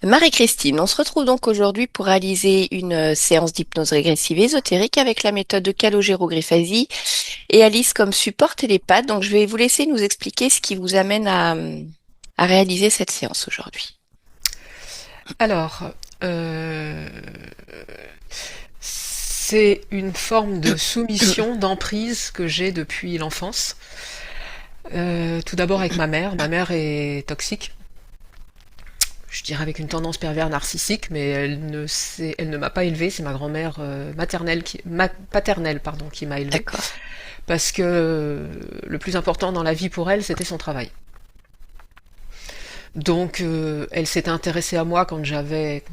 Marie-Christine, on se retrouve donc aujourd'hui pour réaliser une séance d'hypnose régressive ésotérique avec la méthode de Calogero-Grifasi et Alice comme support télépathe. Donc, je vais vous laisser nous expliquer ce qui vous amène à réaliser cette séance aujourd'hui. Alors, euh, c'est une forme de soumission, d'emprise que j'ai depuis l'enfance. Tout d'abord avec ma mère. Ma mère est toxique, je dirais avec une tendance pervers narcissique, mais elle ne m'a pas élevée. C'est ma grand-mère paternelle, pardon, qui m'a élevée. D'accord. Parce que le plus important dans la vie pour elle, c'était son travail. Donc, elle s'était intéressée à moi quand j'avais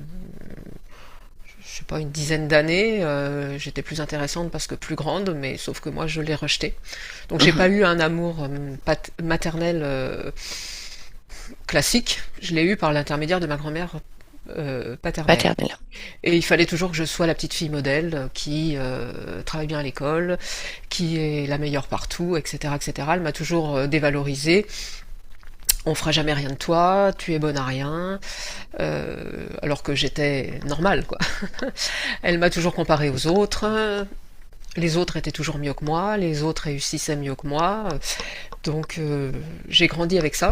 je sais pas, une dizaine d'années. J'étais plus intéressante parce que plus grande, mais sauf que moi je l'ai rejetée. Donc j'ai Mhm. pas eu un amour maternel classique. Je l'ai eu par l'intermédiaire de ma grand-mère paternelle. Paternelle. Et il fallait toujours que je sois la petite fille modèle qui travaille bien à l'école, qui est la meilleure partout, etc., etc. Elle m'a toujours dévalorisée. On fera jamais rien de toi, tu es bonne à rien, alors que j'étais normale, quoi. Elle m'a toujours comparée aux autres. Les autres étaient toujours mieux que moi, les autres réussissaient mieux que moi. Donc j'ai grandi avec ça,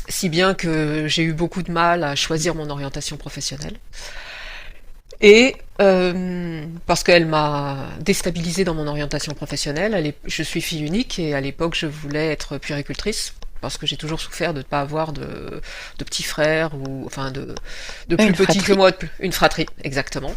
si bien que j'ai eu beaucoup de mal à choisir mon orientation professionnelle. Et parce qu'elle m'a déstabilisée dans mon orientation professionnelle. Je suis fille unique et à l'époque je voulais être puéricultrice parce que j'ai toujours souffert de ne pas avoir de petits frères ou enfin de plus Une petits que fratrie. moi, une fratrie exactement.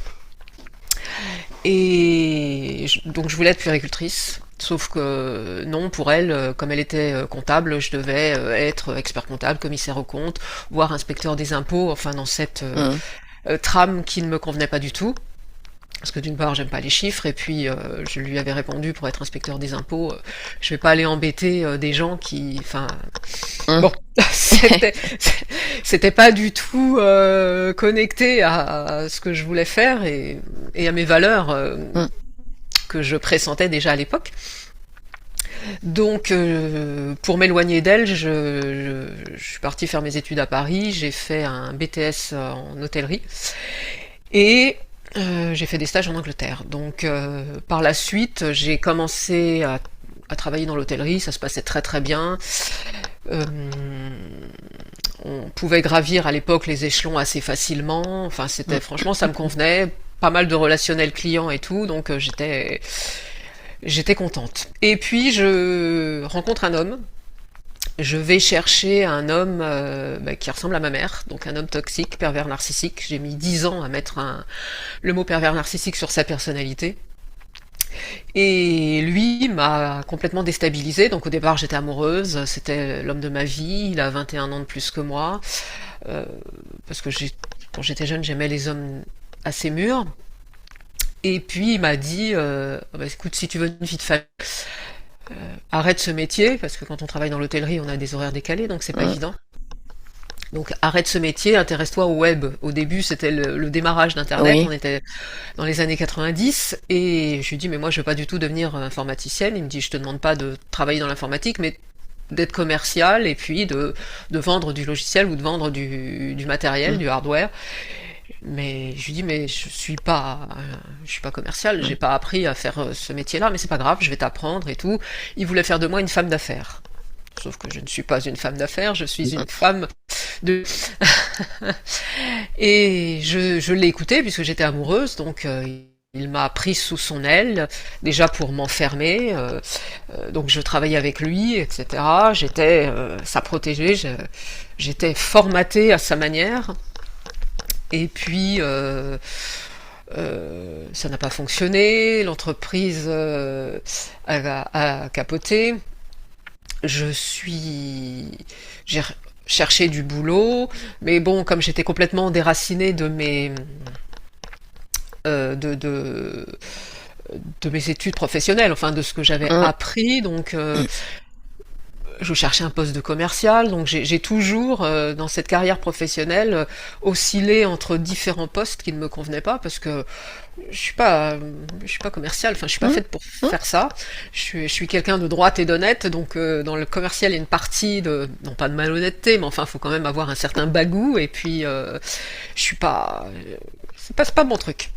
Et donc je voulais être puéricultrice. Sauf que non, pour elle, comme elle était comptable, je devais être expert comptable, commissaire aux comptes, voire inspecteur des impôts, enfin dans cette Mhm. trame qui ne me convenait pas du tout. Parce que d'une part, j'aime pas les chiffres, et puis je lui avais répondu pour être inspecteur des impôts, je vais pas aller embêter des gens qui, enfin, Mhm. bon, c'était c'était pas du tout connecté à ce que je voulais faire et à mes valeurs Mhm. que je pressentais déjà à l'époque. Donc, pour m'éloigner d'elle, je suis partie faire mes études à Paris. J'ai fait un BTS en hôtellerie et j'ai fait des stages en Angleterre. Donc, par la suite, j'ai commencé à travailler dans l'hôtellerie. Ça se passait très très bien. Euh, on pouvait gravir à l'époque les échelons assez facilement. Enfin, c'était franchement, ça me convenait. Pas mal de relationnel client et tout, donc j'étais contente. Et puis je rencontre un homme. Je vais chercher un homme qui ressemble à ma mère, donc un homme toxique, pervers narcissique. J'ai mis 10 ans à mettre le mot pervers narcissique sur sa personnalité. Et lui m'a complètement déstabilisée. Donc au départ j'étais amoureuse, c'était l'homme de ma vie, il a 21 ans de plus que moi. Euh, Parce que quand j'étais jeune j'aimais les hommes assez mûrs. Et puis il m'a dit, ah bah, écoute, si tu veux une vie de famille, arrête ce métier, parce que quand on travaille dans l'hôtellerie, on a des horaires décalés, donc c'est pas Mhm. évident. Donc arrête ce métier, intéresse-toi au web. Au début, c'était le démarrage d'Internet, on Oui. était dans les années 90, et je lui dis, mais moi je veux pas du tout devenir informaticienne. Il me dit, je te demande pas de travailler dans l'informatique, mais d'être commercial et puis de vendre du logiciel ou de vendre du matériel, Mhm. du hardware. Mais je lui dis, mais je suis pas commercial, j'ai pas appris à faire ce métier-là, mais c'est pas grave, je vais t'apprendre et tout. Il voulait faire de moi une femme d'affaires. Sauf que je ne suis pas une femme d'affaires, je suis une Mhm. femme de... Et je l'ai écouté puisque j'étais amoureuse, donc il m'a prise sous son aile, déjà pour m'enfermer. Donc je travaillais avec lui, etc. J'étais sa protégée, j'étais formatée à sa manière. Et puis, ça n'a pas fonctionné, l'entreprise a capoté. Je suis, j'ai cherché du boulot, mais bon, comme j'étais complètement déracinée euh, de, de, de mes études professionnelles, enfin de ce que j'avais Mhm. appris, donc je cherchais un poste de commercial, donc j'ai toujours, dans cette carrière professionnelle, oscillé entre différents postes qui ne me convenaient pas, parce que je suis pas, je suis pas commercial, enfin je suis pas Hum, faite pour hum. faire ça. Je suis quelqu'un de droite et d'honnête, donc dans le commercial il y a une partie de, non pas de malhonnêteté, mais enfin faut quand même avoir un certain bagou, et puis je suis pas, c'est pas mon truc.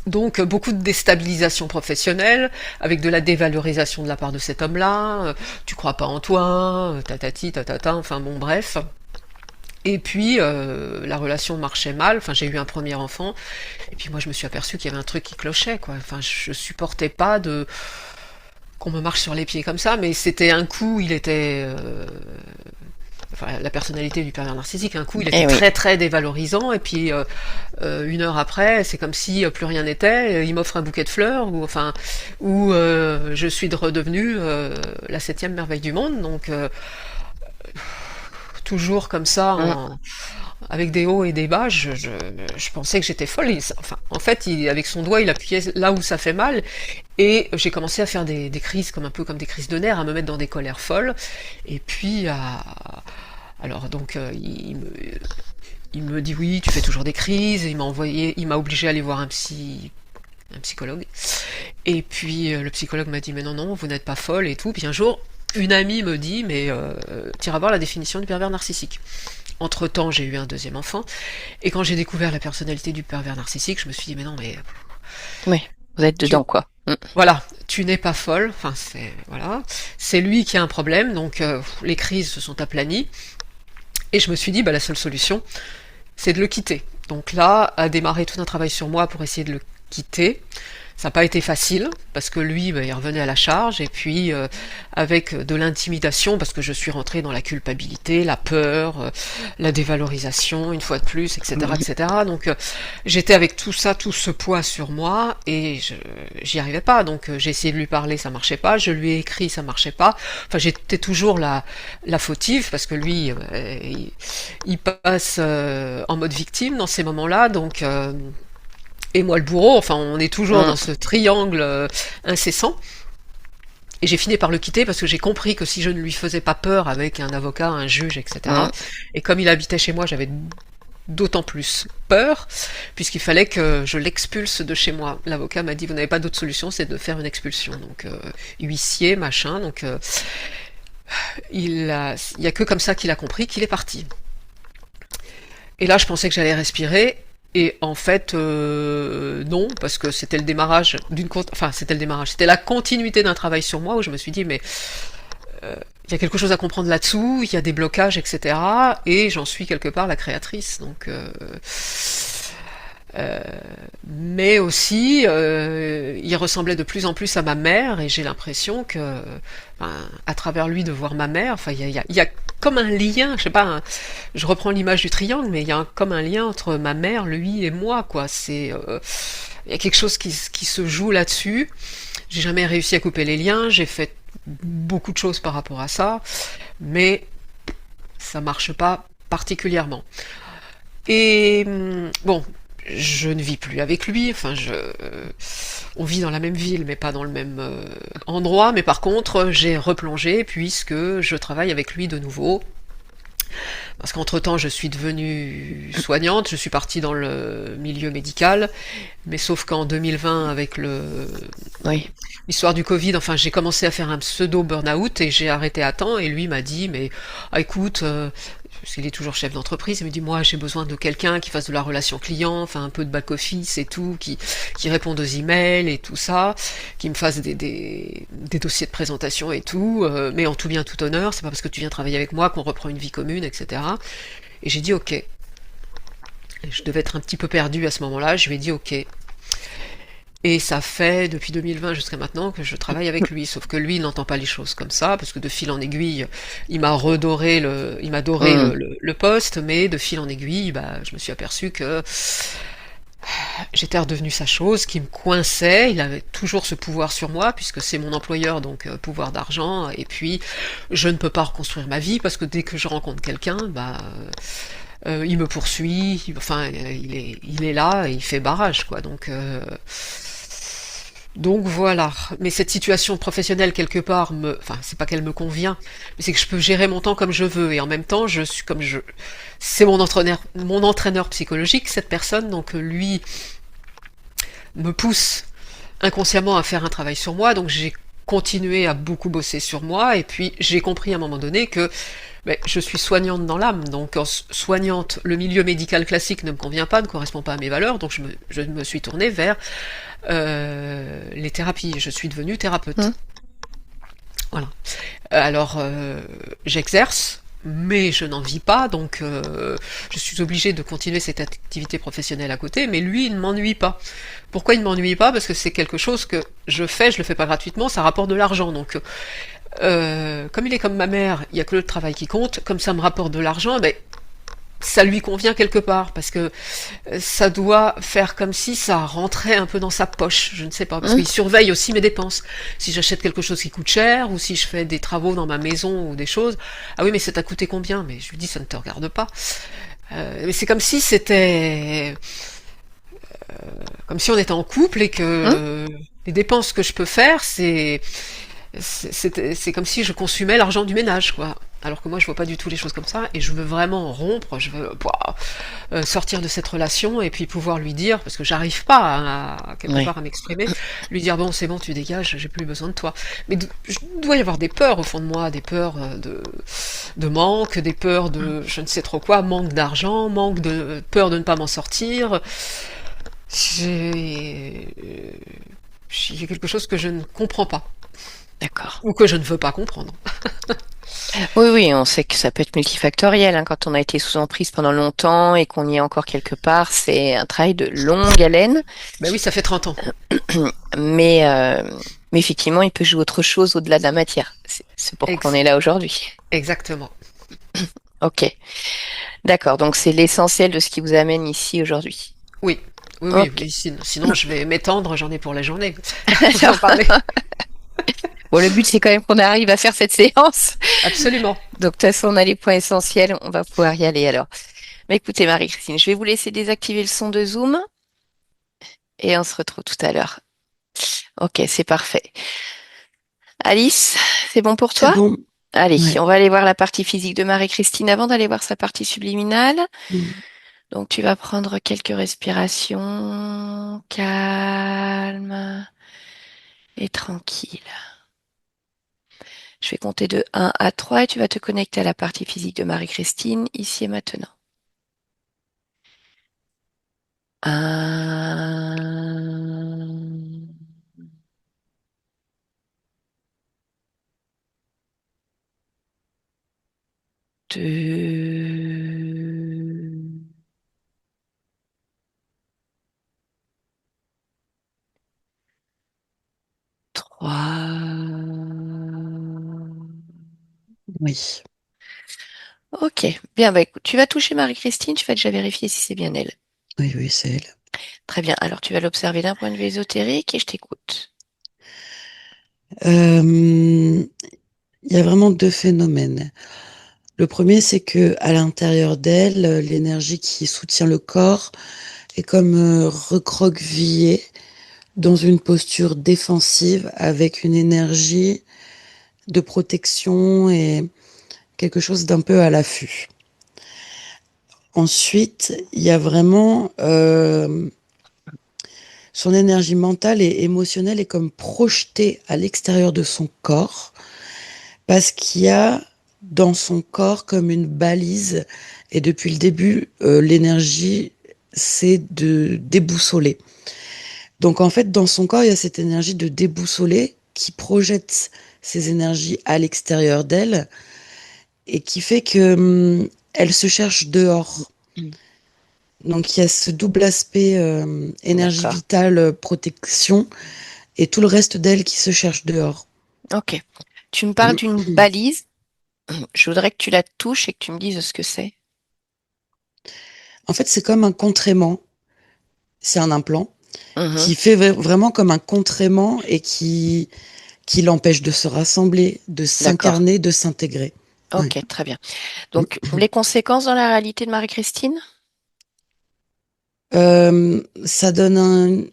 Donc beaucoup de déstabilisation professionnelle, avec de la dévalorisation de la part de cet homme-là, tu crois pas en toi, tatati, tatata, enfin bon bref. Et puis la relation marchait mal, enfin j'ai eu un premier enfant, et puis moi je me suis aperçue qu'il y avait un truc qui clochait, quoi. Enfin je supportais pas de qu'on me marche sur les pieds comme ça, mais c'était un coup, il était enfin, la personnalité du pervers narcissique, un coup il était Eh oui. très très dévalorisant, et puis une heure après c'est comme si plus rien n'était, il m'offre un bouquet de fleurs, ou enfin, ou je suis redevenue la septième merveille du monde, donc toujours comme ça, Hum. avec des hauts et des bas, je pensais que j'étais folle. Enfin, en fait, avec son doigt, il appuyait là où ça fait mal, et j'ai commencé à faire des crises, comme un peu comme des crises de nerfs, à me mettre dans des colères folles, et puis alors donc il me dit oui, tu fais toujours des crises, il m'a obligé à aller voir un psychologue, et puis le psychologue m'a dit mais non non, vous n'êtes pas folle et tout, puis un jour une amie me dit mais tu iras voir la définition du pervers narcissique. Entre-temps, j'ai eu un deuxième enfant, et quand j'ai découvert la personnalité du pervers narcissique, je me suis dit, mais non, mais Oui, vous êtes tu, dedans, quoi. voilà, tu n'es pas folle, enfin, voilà, c'est lui qui a un problème, donc les crises se sont aplanies, et je me suis dit, bah, la seule solution, c'est de le quitter. Donc là, a démarré tout un travail sur moi pour essayer de le quitter. Ça n'a pas été facile, parce que lui, bah, il revenait à la charge, et puis avec de l'intimidation, parce que je suis rentrée dans la culpabilité, la peur, la dévalorisation, une fois de plus, etc. Oui. etc. Donc j'étais avec tout ça, tout ce poids sur moi, et j'y arrivais pas. Donc j'ai essayé de lui parler, ça marchait pas, je lui ai écrit, ça marchait pas. Enfin, j'étais toujours la fautive, parce que lui, il passe en mode victime dans ces moments-là, donc et moi le bourreau, enfin on est toujours Hum, dans ce triangle incessant. Et j'ai fini par le quitter parce que j'ai compris que si je ne lui faisais pas peur avec un avocat, un juge, etc. hum. Et comme il habitait chez moi, j'avais d'autant plus peur, puisqu'il fallait que je l'expulse de chez moi. L'avocat m'a dit, vous n'avez pas d'autre solution, c'est de faire une expulsion. Donc huissier, machin, donc il y a que comme ça qu'il a compris qu'il est parti. Et là, je pensais que j'allais respirer. Et en fait, non, parce que c'était le démarrage enfin, c'était le démarrage, c'était la continuité d'un travail sur moi où je me suis dit, mais il y a quelque chose à comprendre là-dessous, il y a des blocages, etc. Et j'en suis quelque part la créatrice. Donc, euh, mais aussi, il ressemblait de plus en plus à ma mère, et j'ai l'impression que, ben, à travers lui, de voir ma mère, enfin, il y a comme un lien, je sais pas, je reprends l'image du triangle, mais il y a comme un lien entre ma mère, lui et moi, quoi. Il y a quelque chose qui se joue là-dessus. J'ai jamais réussi à couper les liens, j'ai fait beaucoup de choses par rapport à ça, mais ça marche pas particulièrement. Et bon, je ne vis plus avec lui, enfin on vit dans la même ville mais pas dans le même endroit, mais par contre j'ai replongé puisque je travaille avec lui de nouveau. Parce qu'entre-temps, je suis devenue soignante, je suis partie dans le milieu médical, mais sauf qu'en 2020, avec Oui. l'histoire du Covid, enfin, j'ai commencé à faire un pseudo burn-out et j'ai arrêté à temps. Et lui m'a dit, mais écoute, parce qu'il est toujours chef d'entreprise, il me dit, moi, j'ai besoin de quelqu'un qui fasse de la relation client, enfin, un peu de back-office et tout, qui réponde aux emails et tout ça, qui me fasse des dossiers de présentation et tout, mais en tout bien, tout honneur, c'est pas parce que tu viens travailler avec moi qu'on reprend une vie commune, etc. Et j'ai dit, ok. Et je devais être un petit peu perdue à ce moment-là, je lui ai dit, ok. Et ça fait depuis 2020 jusqu'à maintenant que je travaille avec lui, sauf que lui il n'entend pas les choses comme ça, parce que de fil en aiguille, il m'a doré Hum. le poste, mais de fil en aiguille, bah, je me suis aperçu que j'étais redevenue sa chose, qui me coinçait, il avait toujours ce pouvoir sur moi, puisque c'est mon employeur, donc pouvoir d'argent, et puis je ne peux pas reconstruire ma vie, parce que dès que je rencontre quelqu'un, bah, il me poursuit, enfin, il est là, et il fait barrage, quoi, donc Donc voilà. Mais cette situation professionnelle quelque part enfin, c'est pas qu'elle me convient, mais c'est que je peux gérer mon temps comme je veux et en même temps, c'est mon entraîneur psychologique cette personne, donc lui me pousse inconsciemment à faire un travail sur moi, donc j'ai continué à beaucoup bosser sur moi et puis j'ai compris à un moment donné que ben, je suis soignante dans l'âme, donc en soignante, le milieu médical classique ne me convient pas, ne correspond pas à mes valeurs, donc je me suis tournée vers les thérapies. Je suis devenue thérapeute. Hmm. Voilà. Alors, j'exerce, mais je n'en vis pas, donc je suis obligée de continuer cette activité professionnelle à côté, mais lui, il ne m'ennuie pas. Pourquoi il ne m'ennuie pas? Parce que c'est quelque chose que je le fais pas gratuitement, ça rapporte de l'argent, donc comme il est comme ma mère, il y a que le travail qui compte, comme ça me rapporte de l'argent, ben, ça lui convient quelque part, parce que ça doit faire comme si ça rentrait un peu dans sa poche, je ne sais pas, parce Hmm. qu'il surveille aussi mes dépenses. Si j'achète quelque chose qui coûte cher, ou si je fais des travaux dans ma maison ou des choses, ah oui, mais ça t'a coûté combien? Mais je lui dis, ça ne te regarde pas. Mais c'est comme si c'était, comme si on était en couple et Hmm. que les dépenses que je peux faire, c'est comme si je consumais l'argent du ménage, quoi. Alors que moi, je vois pas du tout les choses comme ça, et je veux vraiment rompre, je veux sortir de cette relation et puis pouvoir lui dire, parce que j'arrive pas quelque Oui. part à m'exprimer, lui dire bon, c'est bon, tu dégages, j'ai plus besoin de toi. Mais je dois y avoir des peurs au fond de moi, des peurs de manque, des peurs de je ne sais trop quoi, manque d'argent, manque de peur de ne pas m'en sortir. J'ai j'ai quelque chose que je ne comprends pas D'accord. ou que je ne veux pas comprendre. Oui, oui, on sait que ça peut être multifactoriel, hein, quand on a été sous emprise pendant longtemps et qu'on y est encore quelque part. C'est un travail de longue haleine, Ben oui, ça fait 30 ans. mais, euh, mais effectivement, il peut jouer autre chose au-delà de la matière. C'est pourquoi on Ex- est là aujourd'hui. exactement. Ok, d'accord. Donc c'est l'essentiel de ce qui vous amène ici aujourd'hui. Oui. Oui, oui, Ok. oui. Sinon, je vais m'étendre, j'en ai pour la journée. Vous en Alors, parlez. bon, le but c'est quand même qu'on arrive à faire cette séance. Absolument. Donc de toute façon, on a les points essentiels, on va pouvoir y aller alors. Mais écoutez, Marie-Christine, je vais vous laisser désactiver le son de Zoom et on se retrouve tout à l'heure. Ok, c'est parfait. Alice, c'est bon pour C'est toi? bon. Allez, Ouais. on va aller voir la partie physique de Marie-Christine avant d'aller voir sa partie subliminale. Mm. Donc tu vas prendre quelques respirations calmes et tranquilles. Je vais compter de 1 à 3 et tu vas te connecter à la partie physique de Marie-Christine ici et maintenant. 1, 2, 3. Oui. Ok, bien, bah écoute, tu vas toucher Marie-Christine, tu vas déjà vérifier si c'est bien elle. Oui, oui, c'est elle. Très bien, alors tu vas l'observer d'un point de vue ésotérique et je t'écoute. Il y a vraiment deux phénomènes. Le premier, c'est que à l'intérieur d'elle, l'énergie qui soutient le corps est comme recroquevillée dans une posture défensive avec une énergie de protection et quelque chose d'un peu à l'affût. Ensuite, il y a vraiment son énergie mentale et émotionnelle est comme projetée à l'extérieur de son corps parce qu'il y a dans son corps comme une balise et depuis le début, l'énergie, c'est de déboussoler. Donc en fait, dans son corps, il y a cette énergie de déboussoler qui projette ces énergies à l'extérieur d'elle et qui fait que elle se cherche dehors. Mm. Donc il y a ce double aspect énergie D'accord. vitale, protection et tout le reste d'elle qui se cherche dehors. Ok. Tu me parles d'une balise. Je voudrais que tu la touches et que tu me dises ce que c'est. En fait, c'est comme un contrément, c'est un implant Mhm. qui fait vraiment comme un contrément et qui l'empêche de se rassembler, de D'accord. s'incarner, de s'intégrer. Ouais. Ok, très bien. Donc, les conséquences dans la réalité de Marie-Christine? Ça donne un...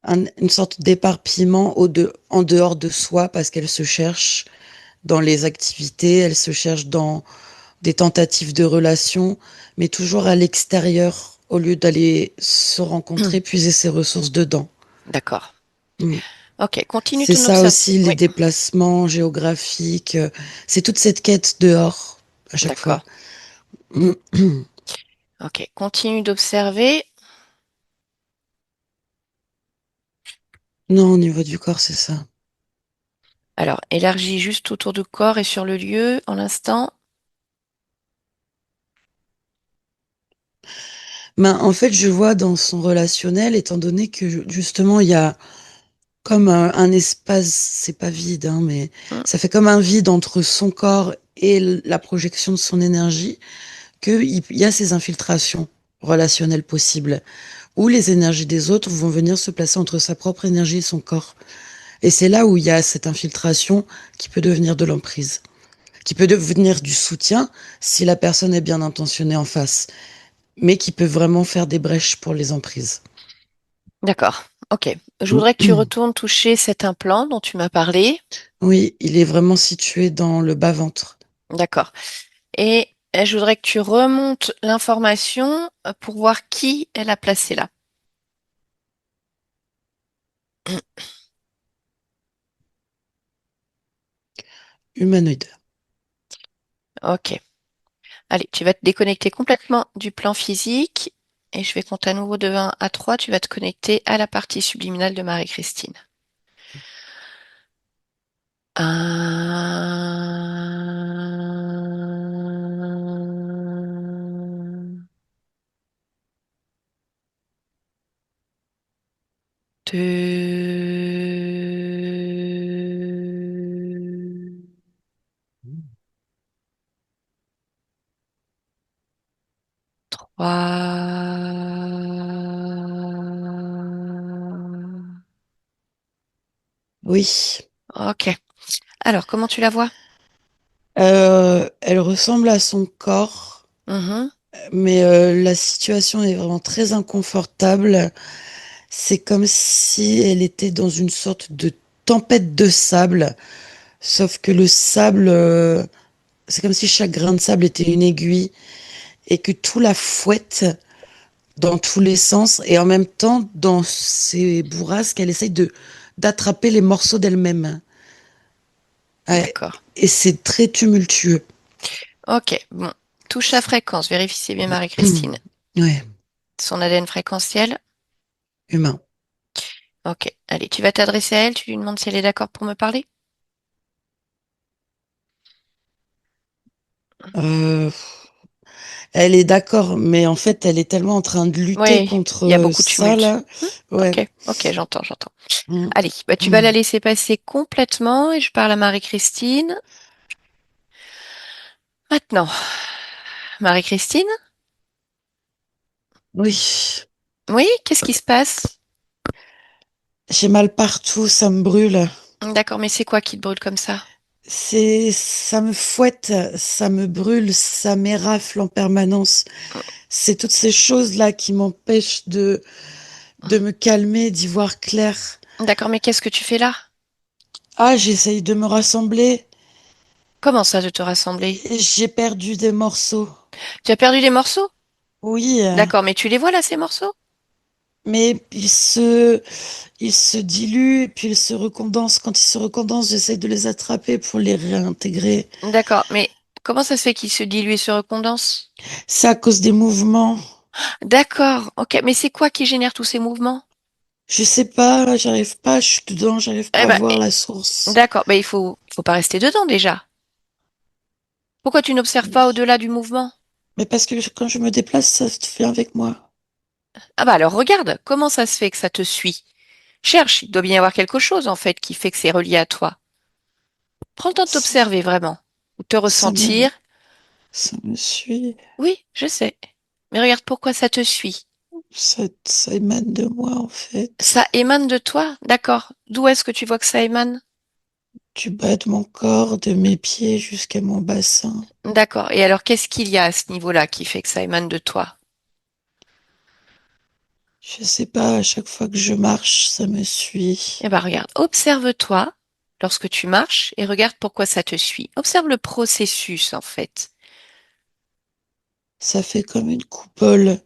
une sorte d'éparpillement en dehors de soi parce qu'elle se cherche dans les activités, elle se cherche dans des tentatives de relations, mais toujours à l'extérieur au lieu d'aller se rencontrer, puiser ses ressources dedans. D'accord. Mm. Ok, continue C'est ton ça observation. aussi, les Oui, déplacements géographiques. C'est toute cette quête dehors à chaque fois. d'accord. Ok, continue d'observer. Non, au niveau du corps, c'est ça. Alors, élargis juste autour du corps et sur le lieu en l'instant. Ben, en fait, je vois dans son relationnel, étant donné que justement, il y a comme un espace, c'est pas vide, hein, mais Hmm, ça fait comme un vide entre son corps et la projection de son énergie, qu'il y a ces infiltrations relationnelles possibles, où les énergies des autres vont venir se placer entre sa propre énergie et son corps. Et c'est là où il y a cette infiltration qui peut devenir de l'emprise, qui peut devenir du soutien si la personne est bien intentionnée en face, mais qui peut vraiment faire des brèches pour les emprises. d'accord. Ok. Je voudrais que tu retournes toucher cet implant dont tu m'as parlé. Oui, il est vraiment situé dans le bas-ventre. D'accord. Et je voudrais que tu remontes l'information pour voir qui elle a placé là. Humanoïde. Ok. Allez, tu vas te déconnecter complètement du plan physique et je vais compter à nouveau de 1 à 3. Tu vas te connecter à la partie subliminale de Marie-Christine. 1, 2, 3. Oui. Ok. Alors, comment tu la vois? Elle ressemble à son corps, Mhm. mais la situation est vraiment très inconfortable. C'est comme si elle était dans une sorte de tempête de sable, sauf que le sable, c'est comme si chaque grain de sable était une aiguille et que tout la fouette dans tous les sens et en même temps, dans ses bourrasques, elle essaye de d'attraper les morceaux d'elle-même. Ouais. D'accord. Et c'est très tumultueux. Ok. Bon. Touche à fréquence. Vérifie si c'est bien Marie-Christine. Ouais, Son ADN fréquentiel. humain. Ok. Allez, tu vas t'adresser à elle. Tu lui demandes si elle est d'accord pour me parler? Euh, Elle est d'accord, mais en fait, elle est tellement en train de lutter Oui, il y a contre beaucoup de ça, tumulte. là. Hmm. Ouais. Ok, ok, j'entends, j'entends. Mm. Allez, bah, tu vas la Mm. laisser passer complètement et je parle à Marie-Christine. Maintenant, Marie-Christine? Oui. Oui, qu'est-ce qui se passe? J'ai mal partout, ça me brûle. D'accord, mais c'est quoi qui te brûle comme ça? Ça me fouette, ça me brûle, ça m'érafle en permanence. C'est toutes ces choses-là qui m'empêchent de me calmer, d'y voir clair. D'accord, mais qu'est-ce que tu fais là? Ah, j'essaye de me rassembler Comment ça de te rassembler? et j'ai perdu des morceaux. Tu as perdu des morceaux? Oui, D'accord, mais tu les vois là, ces morceaux? mais ils se diluent et puis ils se recondensent. Quand ils se recondensent, j'essaie de les attraper pour les réintégrer. D'accord, mais comment ça se fait qu'ils se diluent et se recondensent? C'est à cause des mouvements. D'accord, ok, mais c'est quoi qui génère tous ces mouvements? Je sais pas, j'arrive pas, je suis dedans, j'arrive Eh pas à ben, voir la source. d'accord, mais il faut pas rester dedans déjà. Pourquoi tu n'observes pas Oui. au-delà du mouvement? Mais parce que quand je me déplace, ça se fait avec moi. Ah bah alors regarde, comment ça se fait que ça te suit? Cherche, il doit bien y avoir quelque chose en fait qui fait que c'est relié à toi. Prends le temps de Ça, t'observer vraiment, ou te ça me, ressentir. ça me suit. Oui, je sais. Mais regarde pourquoi ça te suit. Ça émane de moi, en fait. Ça émane de toi, d'accord. D'où est-ce que tu vois que ça émane? Du bas de mon corps, de mes pieds jusqu'à mon bassin. D'accord. Et alors qu'est-ce qu'il y a à ce niveau-là qui fait que ça émane de toi? Je sais pas, à chaque fois que je marche, ça me suit. Eh ben, regarde, observe-toi lorsque tu marches et regarde pourquoi ça te suit. Observe le processus, en fait. Ça fait comme une coupole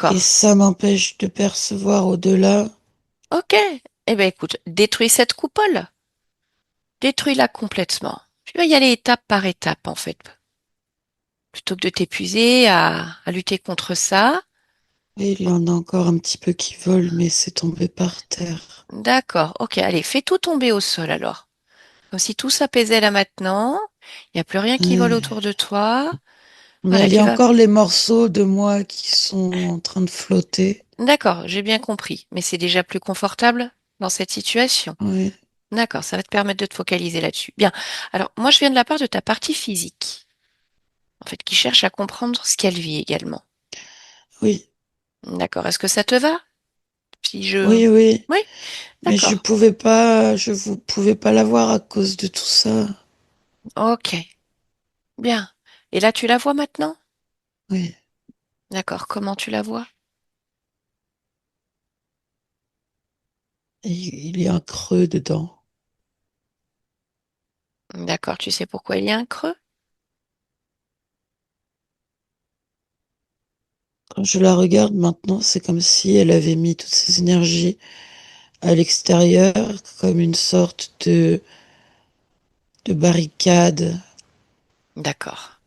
et D'accord. ça m'empêche de percevoir au-delà. Ok. Eh ben, écoute, détruis cette coupole. Détruis-la complètement. Tu vas y aller étape par étape, en fait. Plutôt que de t'épuiser à lutter contre ça. Et il y en a encore un petit peu qui volent, mais c'est tombé par terre. D'accord. Ok, allez, fais tout tomber au sol alors. Comme si tout s'apaisait là maintenant. Il n'y a plus rien qui vole Ouais. autour de toi. Mais Voilà, il y tu a vas. encore les morceaux de moi qui sont en train de flotter. D'accord, j'ai bien compris. Mais c'est déjà plus confortable dans cette situation. Oui, D'accord, ça va te permettre de te focaliser là-dessus. Bien. Alors, moi, je viens de la part de ta partie physique, en fait, qui cherche à comprendre ce qu'elle vit également. oui, D'accord. Est-ce que ça te va? Si je... oui, oui. Oui, Mais je d'accord. pouvais pas, je vous pouvais pas l'avoir à cause de tout ça. Ok, bien. Et là, tu la vois maintenant? Oui. D'accord. Comment tu la vois? Et il y a un creux dedans. D'accord. Tu sais pourquoi il y a un creux? Quand je la regarde maintenant, c'est comme si elle avait mis toutes ses énergies à l'extérieur, comme une sorte de barricade. D'accord.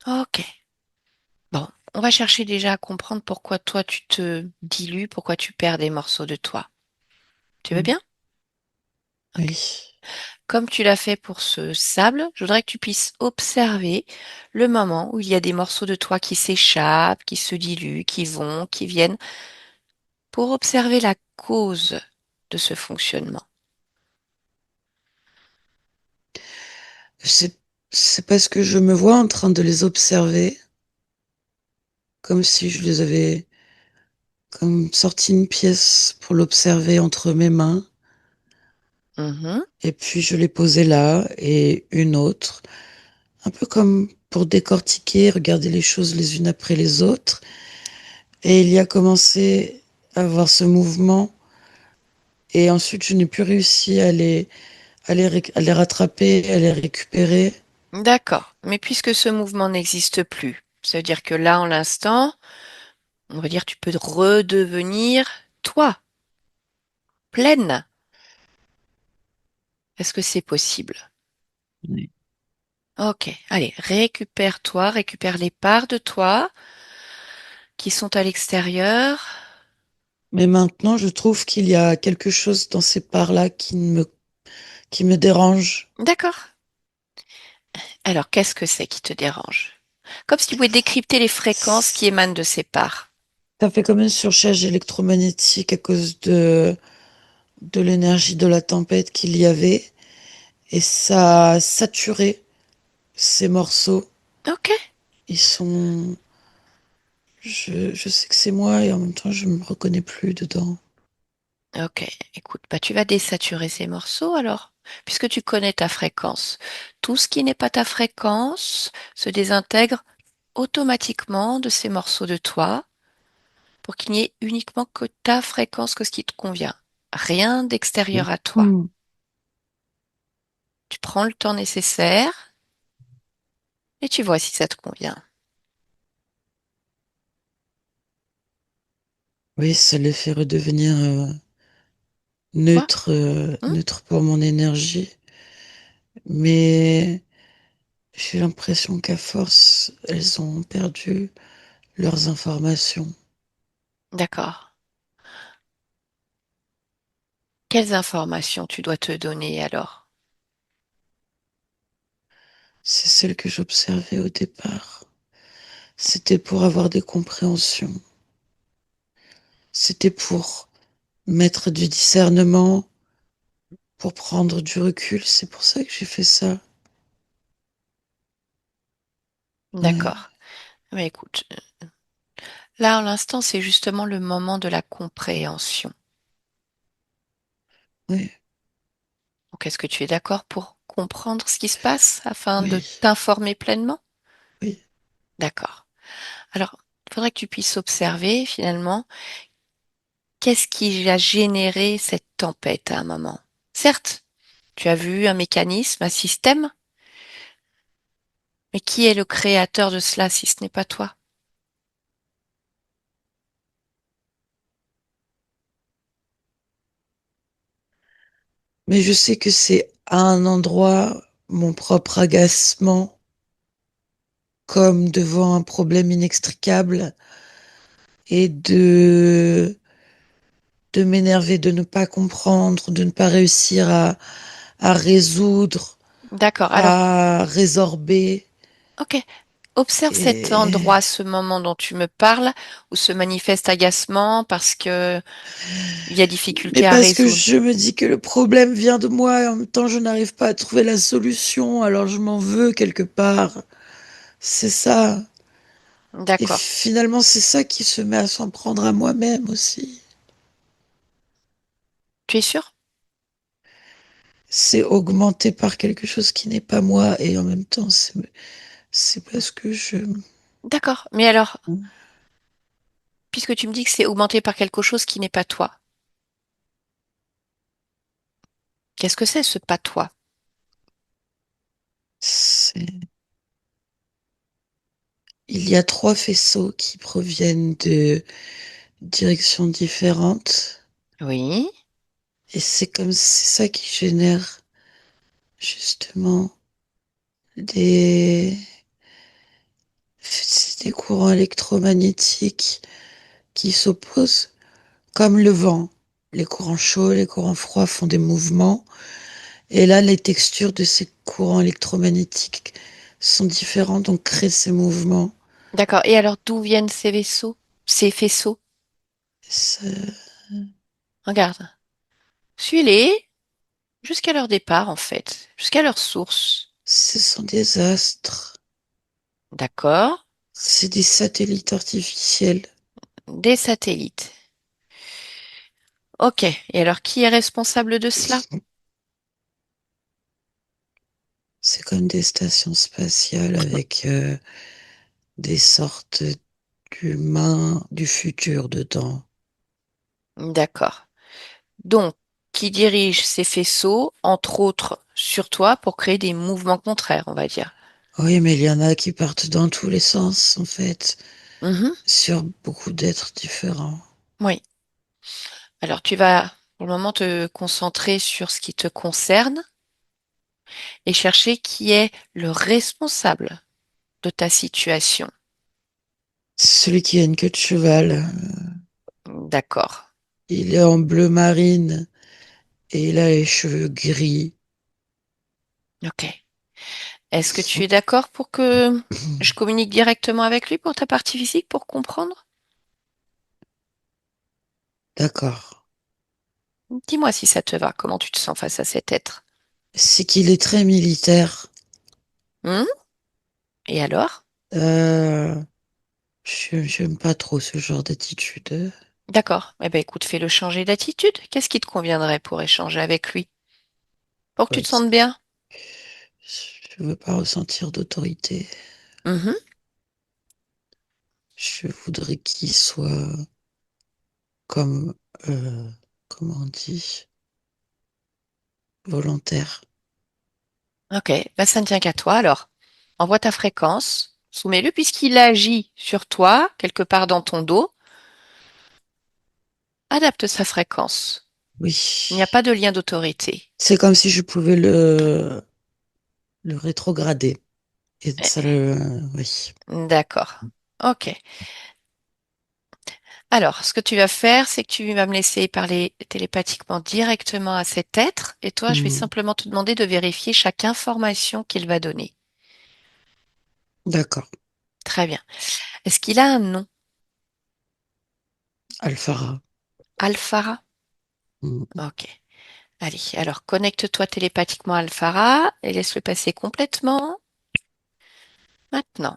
Ok. Bon, on va chercher déjà à comprendre pourquoi toi tu te dilues, pourquoi tu perds des morceaux de toi. Tu veux Mm. bien? Ok. Oui. Comme tu l'as fait pour ce sable, je voudrais que tu puisses observer le moment où il y a des morceaux de toi qui s'échappent, qui se diluent, qui vont, qui viennent, pour observer la cause de ce fonctionnement. C'est, c'est parce que je me vois en train de les observer, comme si je les avais comme sorti une pièce pour l'observer entre mes mains. Mhm. Et puis je l'ai posée là et une autre, un peu comme pour décortiquer, regarder les choses les unes après les autres. Et il y a commencé à avoir ce mouvement. Et ensuite, je n'ai plus réussi à les rattraper, à les récupérer. D'accord. Mais puisque ce mouvement n'existe plus, ça veut dire que là, en l'instant, on va dire tu peux redevenir toi, pleine. Est-ce que c'est possible? Oui. Ok, allez, récupère-toi, récupère les parts de toi qui sont à l'extérieur. Mais maintenant, je trouve qu'il y a quelque chose dans ces parts-là qui me dérange. D'accord. Alors, qu'est-ce que c'est qui te dérange? Comme si tu pouvais décrypter les fréquences qui émanent de ces parts. Ça fait comme une surcharge électromagnétique à cause de l'énergie de la tempête qu'il y avait. Et ça a saturé ces morceaux. Ok, Ils sont, je sais que c'est moi et en même temps, je me reconnais plus dedans. ok. Écoute, bah tu vas désaturer ces morceaux alors, puisque tu connais ta fréquence. Tout ce qui n'est pas ta fréquence se désintègre automatiquement de ces morceaux de toi pour qu'il n'y ait uniquement que ta fréquence, que ce qui te convient. Rien d'extérieur à toi. Hmm. Tu prends le temps nécessaire et tu vois si ça te convient. Oui, ça les fait redevenir Quoi? Hmm. neutre pour mon énergie. Mais j'ai l'impression qu'à force, elles ont perdu leurs informations. D'accord. Quelles informations tu dois te donner alors? C'est celle que j'observais au départ. C'était pour avoir des compréhensions. C'était pour mettre du discernement, pour prendre du recul. C'est pour ça que j'ai fait ça. Ouais, D'accord. Mais écoute, là, à l'instant, c'est justement le moment de la compréhension. ouais, Donc, est-ce que tu es d'accord pour comprendre ce qui se passe afin de oui, t'informer pleinement? oui. D'accord. Alors, faudrait que tu puisses observer finalement qu'est-ce qui a généré cette tempête à un moment. Certes, tu as vu un mécanisme, un système, mais qui est le créateur de cela si ce n'est pas toi? Mais je sais que c'est à un endroit mon propre agacement, comme devant un problème inextricable, et de m'énerver, de ne pas comprendre, de ne pas réussir à résoudre, D'accord. Alors, à résorber. ok. Observe cet Et... endroit, ce moment dont tu me parles, où se manifeste agacement parce que il y a Mais difficulté à parce que résoudre. je me dis que le problème vient de moi et en même temps je n'arrive pas à trouver la solution, alors je m'en veux quelque part. C'est ça. Et D'accord. finalement, c'est ça qui se met à s'en prendre à moi-même aussi. Tu es sûr? C'est augmenté par quelque chose qui n'est pas moi et en même temps, c'est parce que je... D'accord. Mais alors, puisque tu me dis que c'est augmenté par quelque chose qui n'est pas toi, qu'est-ce que c'est ce pas toi? c'est- Il y a trois faisceaux qui proviennent de directions différentes Oui. et c'est ça qui génère justement des, c'est des courants électromagnétiques qui s'opposent, comme le vent. Les courants chauds, les courants froids font des mouvements. Et là, les textures de ces courants électromagnétiques sont différentes, donc créent ces mouvements. D'accord. Et alors, d'où viennent ces vaisseaux, ces faisceaux? Ce, Regarde. Suis-les jusqu'à leur départ, en fait, jusqu'à leur source. ce sont des astres, D'accord. c'est des satellites artificiels. Des satellites. Ok. Et alors, qui est responsable de cela? C'est comme des stations spatiales avec des sortes d'humains du futur dedans. D'accord. Donc, qui dirige ces faisceaux, entre autres, sur toi pour créer des mouvements contraires, on va dire. Oui, mais il y en a qui partent dans tous les sens, en fait, Mhm. sur beaucoup d'êtres différents. Oui. Alors, tu vas pour le moment te concentrer sur ce qui te concerne et chercher qui est le responsable de ta situation. Celui qui a une queue de cheval, D'accord. il est en bleu marine et il a les cheveux gris. Ok. Est-ce que tu es d'accord pour que je communique directement avec lui pour ta partie physique pour comprendre? D'accord. Dis-moi si ça te va. Comment tu te sens face à cet être? C'est qu'il est très militaire. Hmm. Et alors? Euh, j'aime pas trop ce genre d'attitude. D'accord. Eh ben écoute, fais-le changer d'attitude. Qu'est-ce qui te conviendrait pour échanger avec lui? Pour que tu Ouais, te sentes bien? je veux pas ressentir d'autorité. Mhm. Je voudrais qu'il soit comme, comment on dit, volontaire. Ok. Ben, ça ne tient qu'à toi alors. Envoie ta fréquence. Soumets-le puisqu'il agit sur toi, quelque part dans ton dos. Adapte sa fréquence. Il n'y a Oui. pas de lien d'autorité. C'est comme si je pouvais le rétrograder. Et ça le, oui. D'accord. Ok. Alors, ce que tu vas faire, c'est que tu vas me laisser parler télépathiquement directement à cet être, et toi, je vais Hmm. simplement te demander de vérifier chaque information qu'il va donner. D'accord. Très bien. Est-ce qu'il a un nom? Alphara. Alphara? Hmm. Ok. Allez, alors connecte-toi télépathiquement à Alphara et laisse-le passer complètement. Maintenant.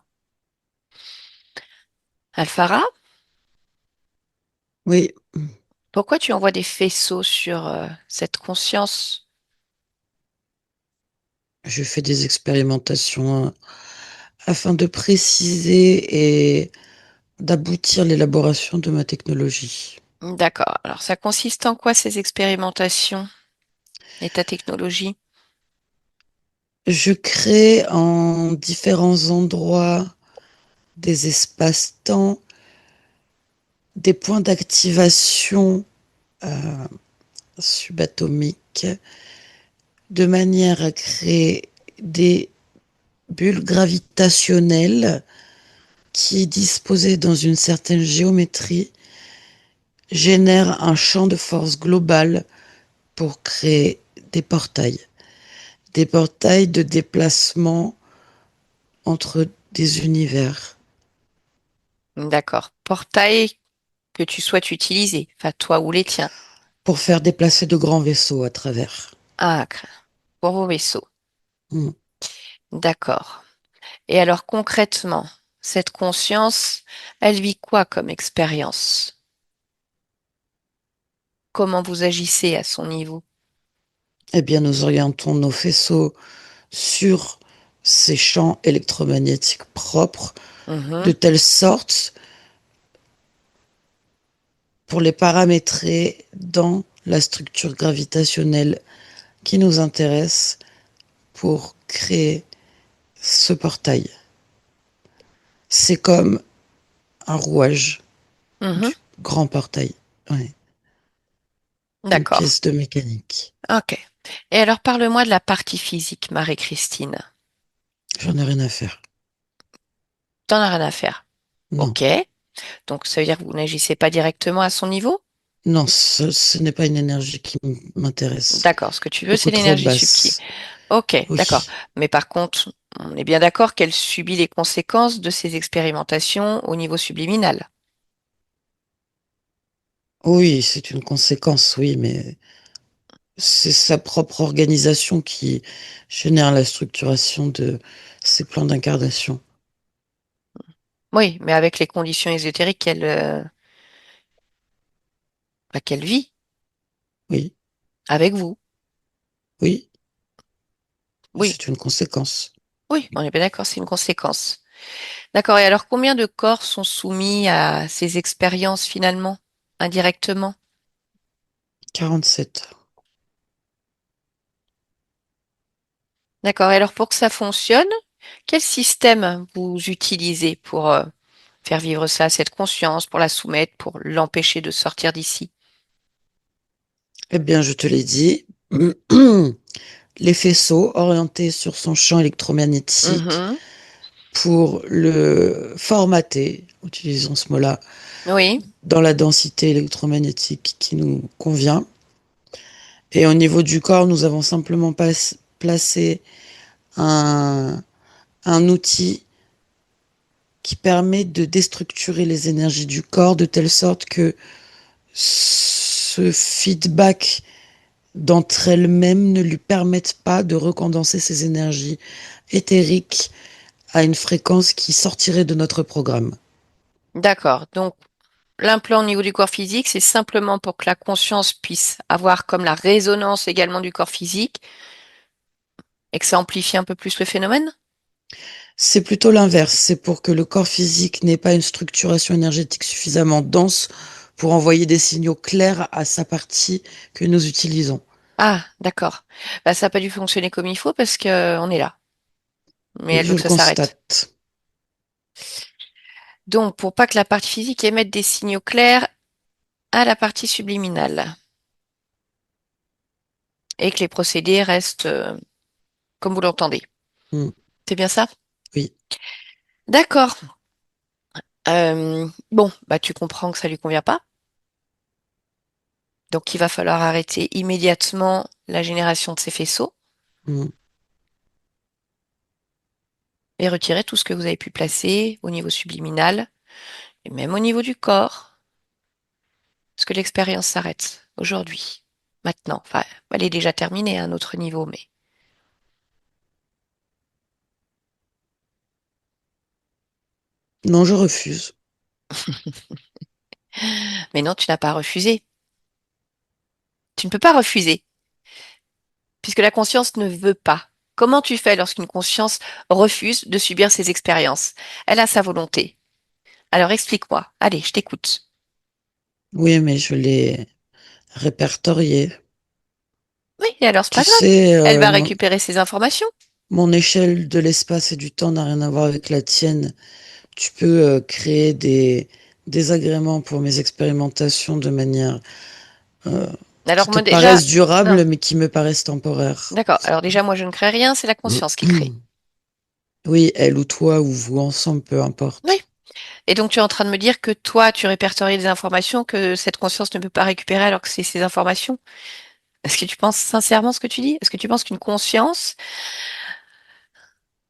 Alphara, Oui. pourquoi tu envoies des faisceaux sur cette conscience? Je fais des expérimentations afin de préciser et d'aboutir l'élaboration de ma technologie. D'accord. Alors, ça consiste en quoi ces expérimentations et ta technologie? Je crée en différents endroits des espaces-temps, des points d'activation subatomiques, de manière à créer des bulles gravitationnelles qui, disposées dans une certaine géométrie, génèrent un champ de force global pour créer des portails. Des portails de déplacement entre des univers D'accord. Portail que tu souhaites utiliser, enfin toi ou les tiens. pour faire déplacer de grands vaisseaux à travers. Ah, pour vos vaisseaux. Hmm. D'accord. Et alors concrètement, cette conscience, elle vit quoi comme expérience? Comment vous agissez à son niveau? Eh bien, nous orientons nos faisceaux sur ces champs électromagnétiques propres de Mhm. telle sorte pour les paramétrer dans la structure gravitationnelle qui nous intéresse pour créer ce portail. C'est comme un rouage Mhm. du grand portail. Ouais, une D'accord. pièce de mécanique. Ok. Et alors parle-moi de la partie physique, Marie-Christine. J'en ai rien à faire. T'en as rien à faire. Non. Ok. Donc ça veut dire que vous n'agissez pas directement à son niveau? Non, ce n'est pas une énergie qui m'intéresse. D'accord. Ce que tu veux, c'est Beaucoup trop l'énergie subtile. basse. Ok, d'accord. Oui. Mais par contre, on est bien d'accord qu'elle subit les conséquences de ces expérimentations au niveau subliminal. Oui, c'est une conséquence, oui, mais c'est sa propre organisation qui génère la structuration de ces plans d'incarnation. Oui, mais avec les conditions ésotériques qu'elle vit Oui, avec vous. oui, Oui, c'est une conséquence. oui, on est bien d'accord, c'est une conséquence. D'accord. Et alors, combien de corps sont soumis à ces expériences finalement, indirectement? 47. D'accord. Et alors, pour que ça fonctionne, quel système vous utilisez pour faire vivre ça, cette conscience, pour la soumettre, pour l'empêcher de sortir d'ici? Eh bien, je te l'ai dit, les faisceaux orientés sur son champ électromagnétique Mhm. pour le formater, utilisons ce mot-là, Oui. dans la densité électromagnétique qui nous convient. Et au niveau du corps, nous avons simplement placé un, un outil qui permet de déstructurer les énergies du corps de telle sorte que ce feedback d'entre elles-mêmes ne lui permette pas de recondenser ses énergies éthériques à une fréquence qui sortirait de notre programme. D'accord. Donc, l'implant au niveau du corps physique, c'est simplement pour que la conscience puisse avoir comme la résonance également du corps physique et que ça amplifie un peu plus le phénomène? C'est plutôt l'inverse, c'est pour que le corps physique n'ait pas une structuration énergétique suffisamment dense pour envoyer des signaux clairs à sa partie que nous utilisons. Ah, d'accord. Bah, ça n'a pas dû fonctionner comme il faut parce que on est là. Mais Oui, elle veut je que le ça s'arrête. constate. Donc, pour pas que la partie physique émette des signaux clairs à la partie subliminale et que les procédés restent comme vous l'entendez. Hmm, C'est bien ça? oui. D'accord. Bon, bah tu comprends que ça lui convient pas. Donc, il va falloir arrêter immédiatement la génération de ces faisceaux Hmm. et retirer tout ce que vous avez pu placer au niveau subliminal et même au niveau du corps, parce que l'expérience s'arrête aujourd'hui, maintenant. Enfin, elle est déjà terminée à un autre niveau, Non, je refuse. mais non, tu n'as pas refusé. Tu ne peux pas refuser, puisque la conscience ne veut pas. Comment tu fais lorsqu'une conscience refuse de subir ses expériences? Elle a sa volonté. Alors explique-moi. Allez, je t'écoute. Oui, mais je l'ai répertorié. Oui, et alors c'est Tu pas grave. sais, Elle va récupérer ces informations. mon échelle de l'espace et du temps n'a rien à voir avec la tienne. Tu peux créer des désagréments pour mes expérimentations de manière euh, qui Alors te moi déjà, paraissent non. durables, mais qui me paraissent temporaires. D'accord. Alors déjà, moi je ne crée rien, c'est la conscience qui crée. Oui, elle ou toi ou vous ensemble, peu Oui. importe. Et donc tu es en train de me dire que toi, tu répertories des informations que cette conscience ne peut pas récupérer alors que c'est ces informations. Est-ce que tu penses sincèrement ce que tu dis? Est-ce que tu penses qu'une conscience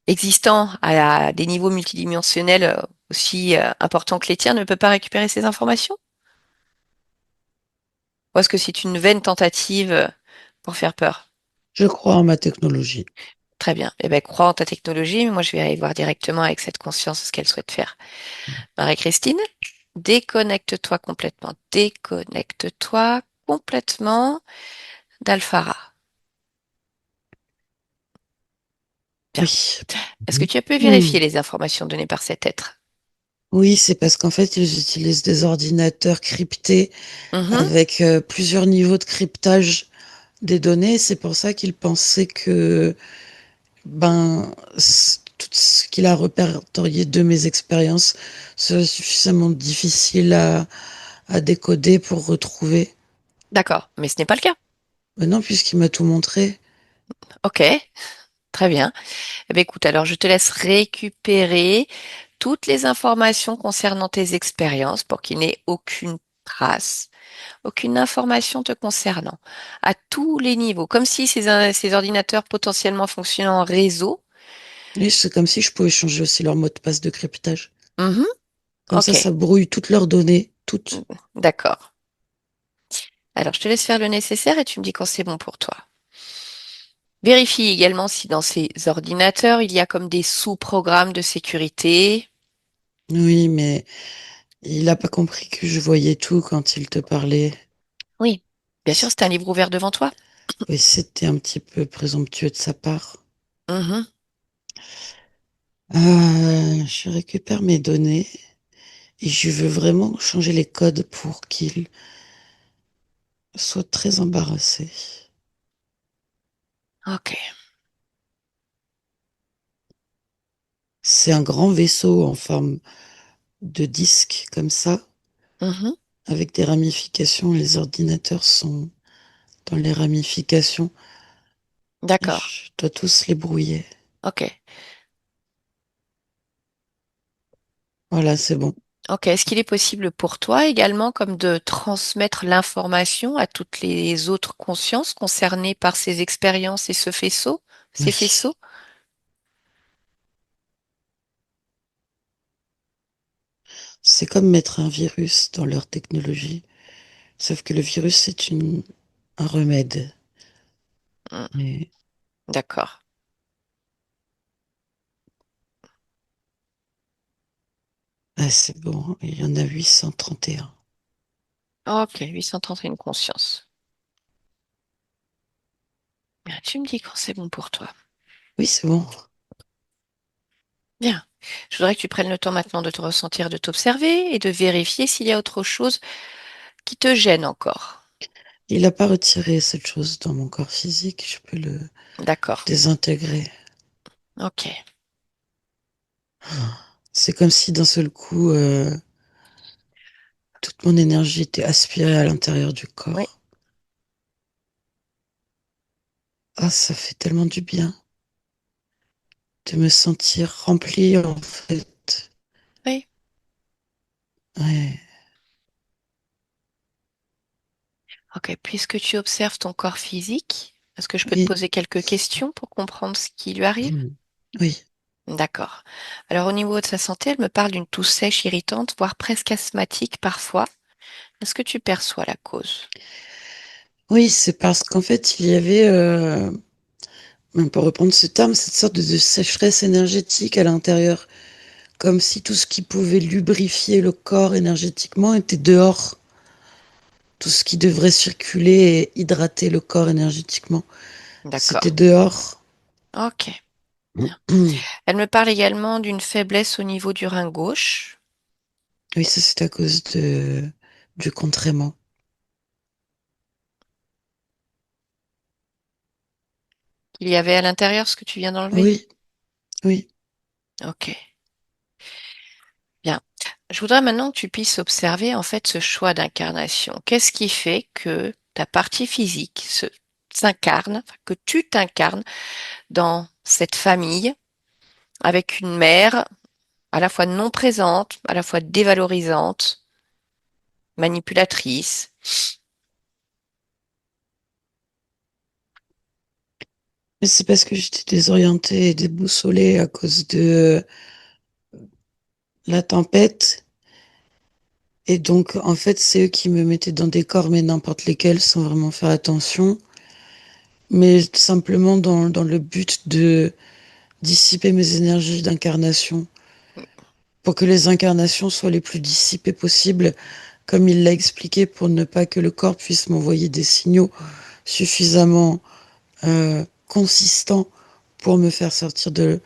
existant à des niveaux multidimensionnels aussi importants que les tiens ne peut pas récupérer ces informations? Ou est-ce que c'est une vaine tentative pour faire peur? Je crois en ma technologie. Très bien. Eh bien, crois en ta technologie, mais moi je vais aller voir directement avec cette conscience ce qu'elle souhaite faire. Marie-Christine, déconnecte-toi complètement. Déconnecte-toi complètement d'Alphara. Bien. Oui. Est-ce que tu peux Hmm. vérifier les informations données par cet être? Oui, c'est parce qu'en fait, ils utilisent des ordinateurs cryptés Mhm. avec plusieurs niveaux de cryptage des données. C'est pour ça qu'ils pensaient que tout ce qu'il a répertorié de mes expériences serait suffisamment difficile à décoder pour retrouver. D'accord, mais ce n'est pas le cas. Mais non, puisqu'il m'a tout montré. Ok, très bien. Eh bien, écoute, alors je te laisse récupérer toutes les informations concernant tes expériences pour qu'il n'ait aucune trace, aucune information te concernant, à tous les niveaux, comme si ces ordinateurs potentiellement fonctionnant en réseau. Et c'est comme si je pouvais changer aussi leur mot de passe de cryptage. Mhm. Comme Ok, ça brouille toutes leurs données, toutes. d'accord. Alors, je te laisse faire le nécessaire et tu me dis quand c'est bon pour toi. Vérifie également si dans ces ordinateurs, il y a comme des sous-programmes de sécurité. Oui, mais il n'a pas compris que je voyais tout quand il te parlait. Oui, bien sûr, c'est un livre ouvert devant toi. Oui, c'était un petit peu présomptueux de sa part. Mhm. Je récupère mes données et je veux vraiment changer les codes pour qu'il soit très embarrassé. Ok. C'est un grand vaisseau en forme de disque comme ça, Mhm. avec des ramifications. Les ordinateurs sont dans les ramifications et D'accord. je dois tous les brouiller. Ok. Voilà, c'est bon. Ok. Est-ce qu'il est possible pour toi également comme de transmettre l'information à toutes les autres consciences concernées par ces expériences et ce faisceau, ces Oui. faisceaux? C'est comme mettre un virus dans leur technologie. Sauf que le virus, un remède. Hmm. Mais D'accord. c'est bon, il y en a 831. Ok. 831 consciences. Bien, tu me dis quand c'est bon pour toi. Oui, c'est bon. Bien. Je voudrais que tu prennes le temps maintenant de te ressentir, de t'observer et de vérifier s'il y a autre chose qui te gêne encore. Il n'a pas retiré cette chose dans mon corps physique. Je peux le D'accord. désintégrer. Ok. C'est comme si d'un seul coup, toute mon énergie était aspirée à l'intérieur du Oui. corps. Ah, ça fait tellement du bien de me sentir remplie, en fait. Oui. Ouais, Ok. Puisque tu observes ton corps physique, est-ce que je peux te oui, poser quelques questions pour comprendre ce qui lui arrive? oui. D'accord. Alors, au niveau de sa santé, elle me parle d'une toux sèche, irritante, voire presque asthmatique parfois. Est-ce que tu perçois la cause? Oui, c'est parce qu'en fait, il y avait, même pour reprendre ce terme, cette sorte de sécheresse énergétique à l'intérieur. Comme si tout ce qui pouvait lubrifier le corps énergétiquement était dehors. Tout ce qui devrait circuler et hydrater le corps énergétiquement, c'était D'accord. dehors. Ok. Bien. Elle me parle également d'une faiblesse au niveau du rein gauche. Oui, ça c'est à cause du contrément. Il y avait à l'intérieur ce que tu viens d'enlever? Oui, oui. Ok, bien. Je voudrais maintenant que tu puisses observer en fait ce choix d'incarnation. Qu'est-ce qui fait que ta partie physique s'incarne, enfin, que tu t'incarnes dans cette famille avec une mère à la fois non présente, à la fois dévalorisante, manipulatrice. Mais c'est parce que j'étais désorientée et déboussolée à cause de la tempête. Et donc, en fait, c'est eux qui me mettaient dans des corps, mais n'importe lesquels, sans vraiment faire attention. Mais simplement dans le but de dissiper mes énergies d'incarnation. Pour que les incarnations soient les plus dissipées possibles, comme il l'a expliqué, pour ne pas que le corps puisse m'envoyer des signaux suffisamment consistants pour me faire sortir de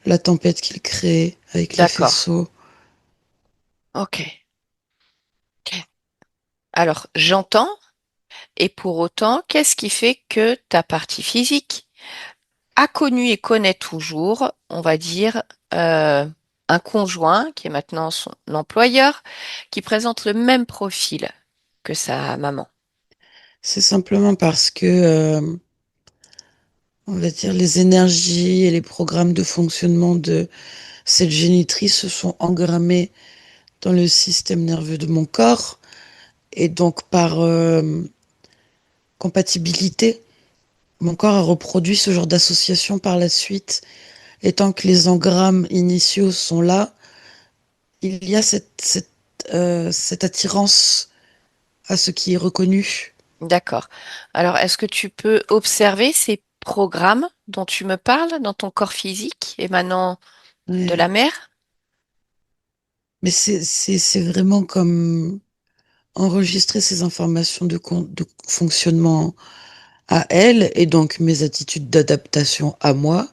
la tempête qu'il crée avec les D'accord. faisceaux. Ok. Alors, j'entends, et pour autant, qu'est-ce qui fait que ta partie physique a connu et connaît toujours, on va dire, euh, un conjoint qui est maintenant son employeur, qui présente le même profil que sa maman. C'est simplement parce que, on va dire, les énergies et les programmes de fonctionnement de cette génitrice se sont engrammés dans le système nerveux de mon corps et donc par compatibilité, mon corps a reproduit ce genre d'association par la suite. Et tant que les engrammes initiaux sont là, il y a cette attirance à ce qui est reconnu. D'accord. Alors, est-ce que tu peux observer ces programmes dont tu me parles dans ton corps physique émanant de la Ouais. mère? Mais c'est vraiment comme enregistrer ces informations de fonctionnement à elle et donc mes attitudes d'adaptation à moi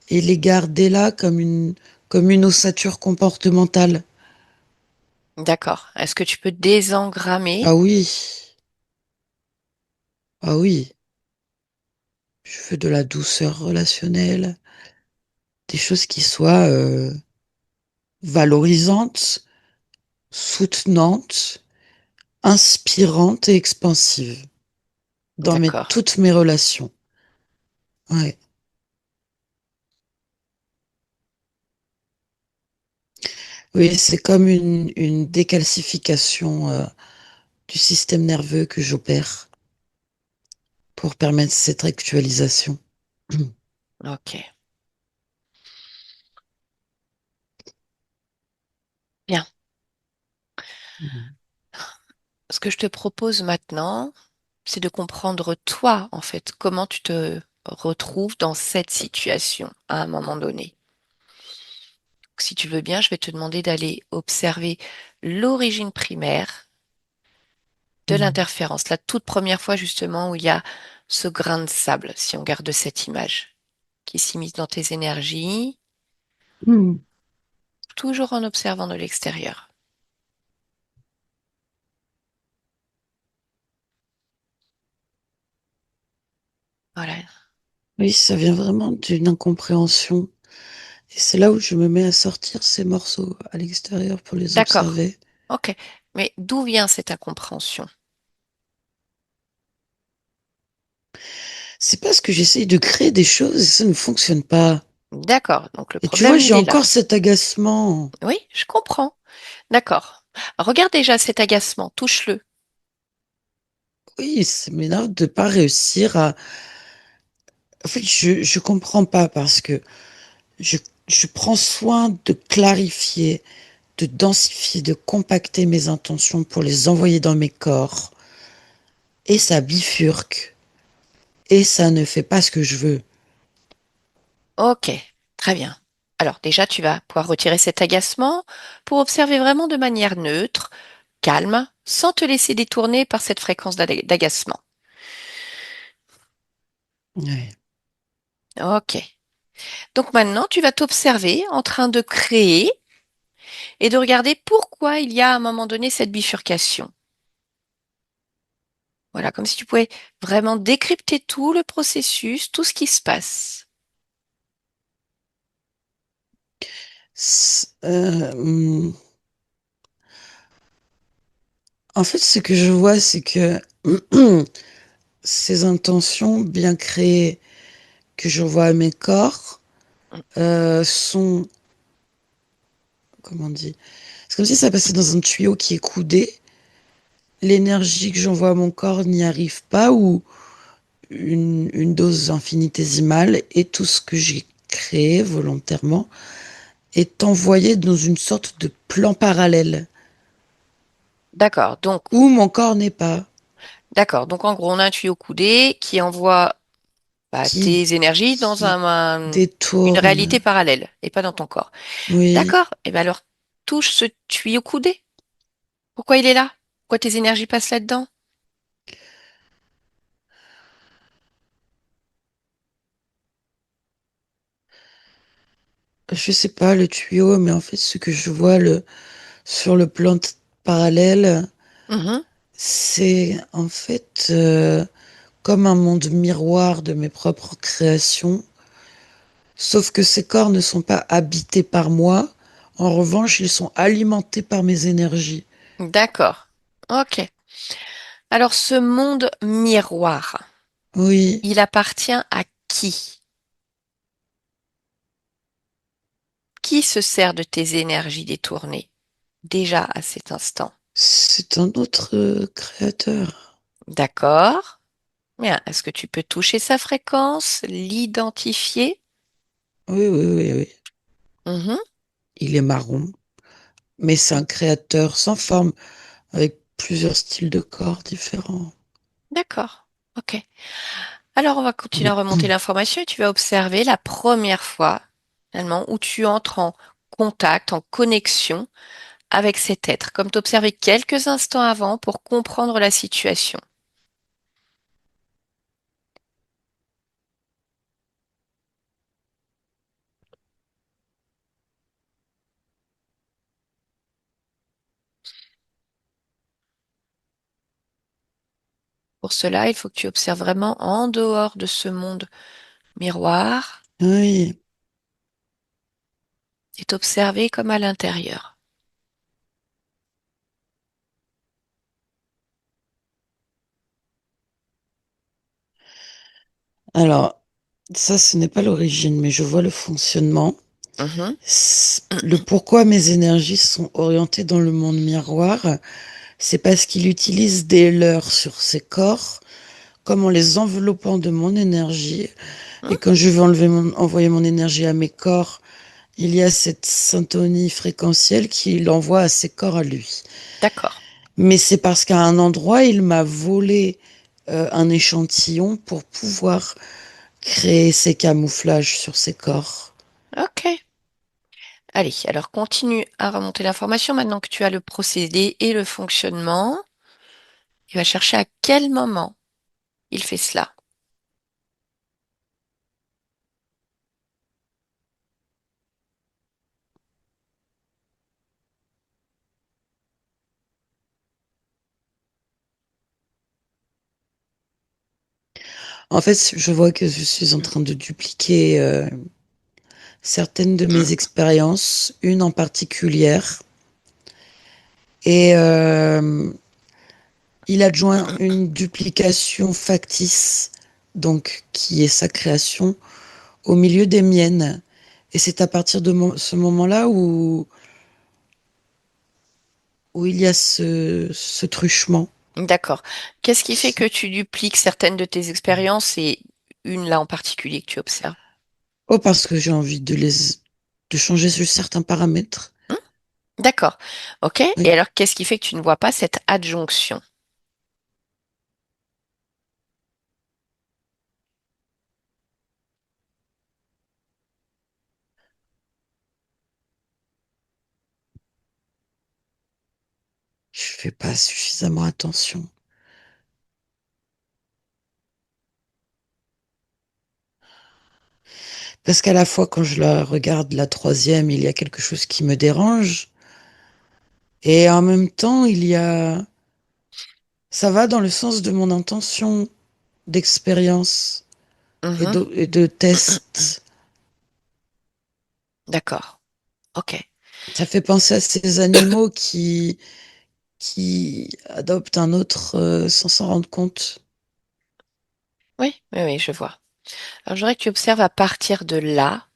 et les garder là comme une ossature comportementale. D'accord. Est-ce que tu peux désengrammer? Ah oui, ah oui, je veux de la douceur relationnelle, des choses qui soient valorisantes, soutenantes, inspirantes et expansives dans D'accord. toutes mes relations. Ouais. Oui, c'est comme une décalcification du système nerveux que j'opère pour permettre cette actualisation. Ok. Bien. Mhm. Ce que je te propose maintenant, c'est de comprendre toi, en fait, comment tu te retrouves dans cette situation à un moment donné. Si tu veux bien, je vais te demander d'aller observer l'origine primaire de Mhm. l'interférence, la toute première fois justement où il y a ce grain de sable, si on garde cette image, qui s'immisce dans tes énergies, Mhm. toujours en observant de l'extérieur. Voilà. Oui, ça vient vraiment d'une incompréhension. Et c'est là où je me mets à sortir ces morceaux à l'extérieur pour les D'accord. observer. Ok. Mais d'où vient cette incompréhension? C'est parce que j'essaye de créer des choses et ça ne fonctionne pas. D'accord. Donc le Et tu vois, problème, j'ai il est là. encore cet agacement. Oui, je comprends. D'accord. Regarde déjà cet agacement, touche-le. Oui, ça m'énerve de pas réussir à... En fait, je comprends pas parce que je, je prends soin de clarifier, de densifier, de compacter mes intentions pour les envoyer dans mes corps. Et ça bifurque. Et ça ne fait pas ce que je veux. Ok, très bien. Alors déjà, tu vas pouvoir retirer cet agacement pour observer vraiment de manière neutre, calme, sans te laisser détourner par cette fréquence d'agacement. Ouais. Ok. Donc maintenant, tu vas t'observer en train de créer et de regarder pourquoi il y a à un moment donné cette bifurcation. Voilà, comme si tu pouvais vraiment décrypter tout le processus, tout ce qui se passe. S- en fait, ce que je vois, c'est que ces intentions bien créées que je vois à mes corps sont, comment on dit? C'est comme si ça passait dans un tuyau qui est coudé. L'énergie que j'envoie à mon corps n'y arrive pas ou une dose infinitésimale et tout ce que j'ai créé volontairement est envoyé dans une sorte de plan parallèle D'accord, donc, où mon corps n'est pas, d'accord. Donc, en gros, on a un tuyau coudé qui envoie qui, tes énergies dans qui une réalité détourne. parallèle et pas dans ton corps. Oui, D'accord. Et bien alors, touche ce tuyau coudé. Pourquoi il est là? Pourquoi tes énergies passent là-dedans? je sais pas le tuyau, mais en fait, ce que je vois sur le plan parallèle, Mhm. c'est en fait comme un monde miroir de mes propres créations. Sauf que ces corps ne sont pas habités par moi. En revanche, ils sont alimentés par mes énergies. D'accord. Ok. Alors, ce monde miroir, Oui, il appartient à qui? Qui se sert de tes énergies détournées déjà à cet instant? c'est un autre créateur. D'accord. Bien. Est-ce que tu peux toucher sa fréquence, l'identifier? Oui, oui, oui, oui. Mhm. Il est marron, mais c'est un créateur sans forme, avec plusieurs styles de corps différents. D'accord. Ok. Alors, on va continuer à remonter l'information et tu vas observer la première fois, finalement, où tu entres en contact, en connexion avec cet être, comme t'observer quelques instants avant pour comprendre la situation. Pour cela, il faut que tu observes vraiment en dehors de ce monde miroir Oui. et t'observer comme à l'intérieur. Alors, ça, ce n'est pas l'origine, mais je vois le fonctionnement. Mhm. Le pourquoi mes énergies sont orientées dans le monde miroir, c'est parce qu'il utilise des leurres sur ses corps comme en les enveloppant de mon énergie. Mhm. Et quand je veux envoyer mon énergie à mes corps, il y a cette syntonie fréquentielle qui l'envoie à ses corps à lui. D'accord. Mais c'est parce qu'à un endroit, il m'a volé un échantillon pour pouvoir créer ces camouflages sur ses corps. Ok. Allez, alors continue à remonter l'information maintenant que tu as le procédé et le fonctionnement. Il va chercher à quel moment il fait cela. En fait, je vois que je suis en train de dupliquer certaines de mes expériences, une en particulière. Et il adjoint une duplication factice, donc qui est sa création, au milieu des miennes. Et c'est à partir de ce moment-là où il y a ce truchement. D'accord. Qu'est-ce qui fait que tu dupliques certaines de tes expériences et une là en particulier que tu observes? Oh, parce que j'ai envie de changer sur certains paramètres. Hmm. D'accord. Ok. Et Oui. alors, qu'est-ce qui fait que tu ne vois pas cette adjonction? Je fais pas suffisamment attention. Parce qu'à la fois, quand je la regarde la troisième, il y a quelque chose qui me dérange. Et en même temps, ça va dans le sens de mon intention d'expérience Mhm. et de test. D'accord. Ok. Ça fait penser à ces animaux qui adoptent un autre sans s'en rendre compte. Oui, oui, oui, je vois. Alors, je voudrais que tu observes à partir de là,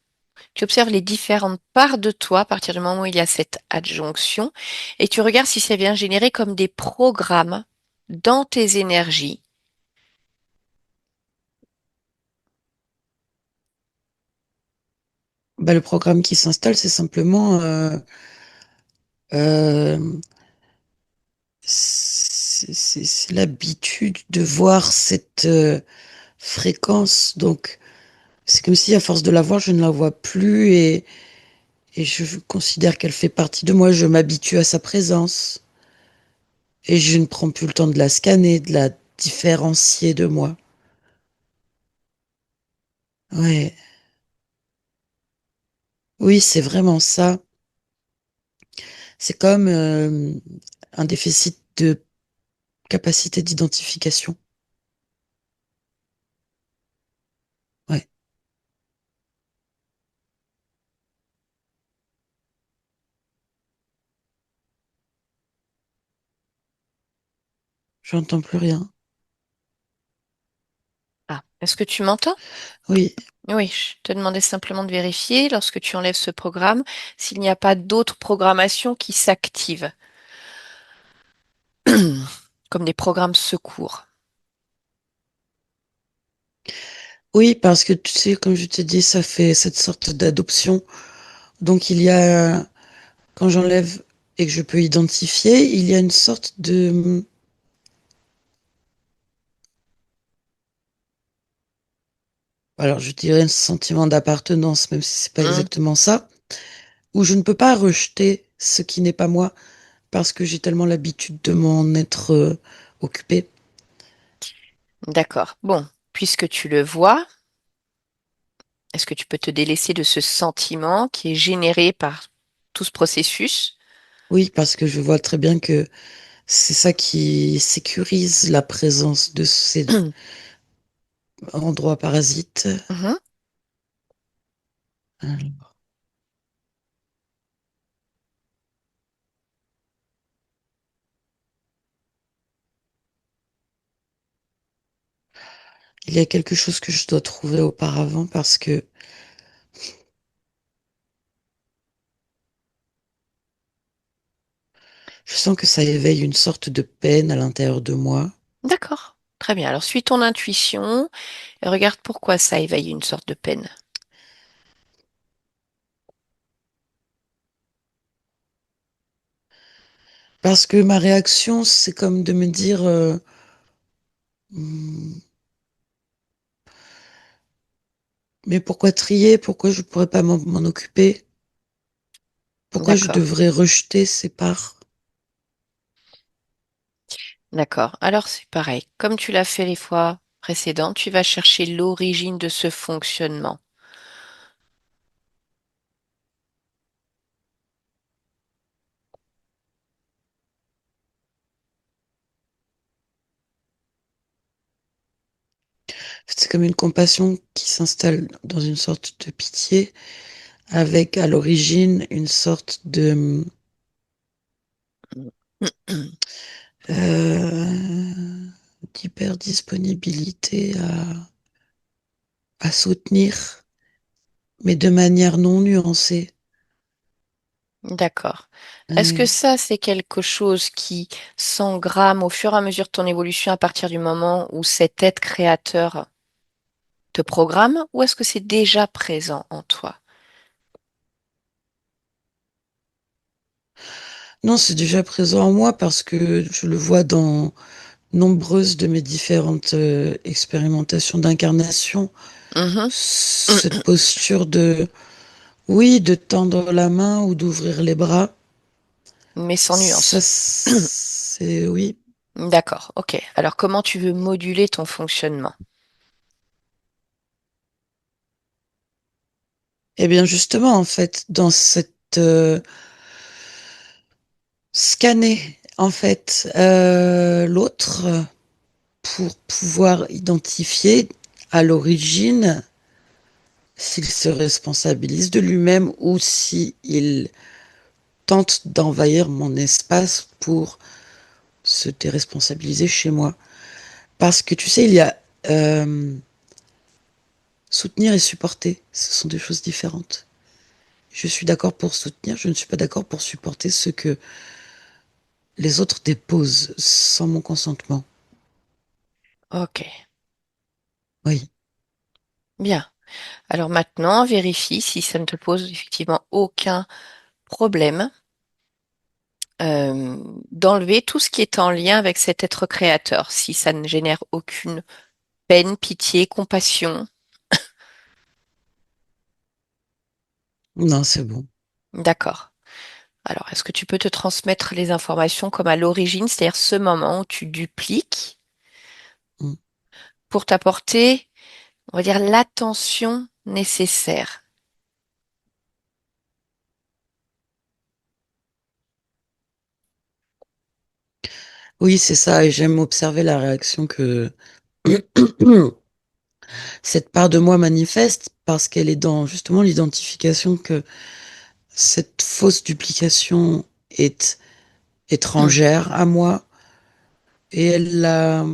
tu observes les différentes parts de toi à partir du moment où il y a cette adjonction et tu regardes si ça vient générer comme des programmes dans tes énergies. Bah, le programme qui s'installe, c'est simplement euh, c'est l'habitude de voir cette fréquence. Donc, c'est comme si à force de la voir, je ne la vois plus et je considère qu'elle fait partie de moi. Je m'habitue à sa présence et je ne prends plus le temps de la scanner, de la différencier de moi. Ouais, oui, c'est vraiment ça. C'est comme un déficit de capacité d'identification. Ouais, j'entends plus rien. Ah, est-ce que tu m'entends? Oui, Oui, je te demandais simplement de vérifier lorsque tu enlèves ce programme s'il n'y a pas d'autres programmations qui s'activent, comme des programmes secours. oui, parce que tu sais, comme je te dis, ça fait cette sorte d'adoption. Donc il y a, quand j'enlève et que je peux identifier, il y a une sorte de, alors je dirais un sentiment d'appartenance, même si c'est pas Hmm, exactement ça, où je ne peux pas rejeter ce qui n'est pas moi parce que j'ai tellement l'habitude de m'en être occupée. d'accord. Bon, puisque tu le vois, est-ce que tu peux te délaisser de ce sentiment qui est généré par tout ce processus? Oui, parce que je vois très bien que c'est ça qui sécurise la présence de ces endroits parasites. Mhm. Il y a quelque chose que je dois trouver auparavant parce que je sens que ça éveille une sorte de peine à l'intérieur de moi. D'accord. Très bien. Alors, suis ton intuition et regarde pourquoi ça éveille une sorte de peine. Parce que ma réaction, c'est comme de me dire, Hmm, mais pourquoi trier? Pourquoi je pourrais pas m'en occuper? Pourquoi je D'accord. devrais rejeter ces parts? D'accord. Alors, c'est pareil. Comme tu l'as fait les fois précédentes, tu vas chercher l'origine de ce fonctionnement. C'est comme une compassion qui s'installe dans une sorte de pitié, avec à l'origine une sorte de euh, d'hyperdisponibilité à soutenir, mais de manière non nuancée. D'accord. Est-ce que Ouais. ça, c'est quelque chose qui s'engramme au fur et à mesure de ton évolution à partir du moment où cet être créateur te programme, ou est-ce que c'est déjà présent en toi? Non, c'est déjà présent en moi parce que je le vois dans nombreuses de mes différentes expérimentations d'incarnation. Mhm. Cette posture de, oui, de tendre la main ou d'ouvrir les bras, Mais sans ça, nuance. c'est, oui. D'accord, ok. Alors comment tu veux moduler ton fonctionnement? Eh bien, justement, en fait, dans scanner en fait l'autre pour pouvoir identifier à l'origine s'il se responsabilise de lui-même ou s'il tente d'envahir mon espace pour se déresponsabiliser chez moi. Parce que tu sais, il y a soutenir et supporter, ce sont deux choses différentes. Je suis d'accord pour soutenir, je ne suis pas d'accord pour supporter ce que les autres déposent sans mon consentement. Ok, Oui. bien. Alors maintenant, vérifie si ça ne te pose effectivement aucun problème d'enlever tout ce qui est en lien avec cet être créateur, si ça ne génère aucune peine, pitié, compassion. Non, c'est bon. D'accord. Alors, est-ce que tu peux te transmettre les informations comme à l'origine, c'est-à-dire ce moment où tu dupliques Mm. pour t'apporter, on va dire, l'attention nécessaire? Oui, c'est ça, et j'aime observer la réaction que cette part de moi manifeste parce qu'elle est dans justement l'identification que cette fausse duplication est Hmm. étrangère à moi et elle la,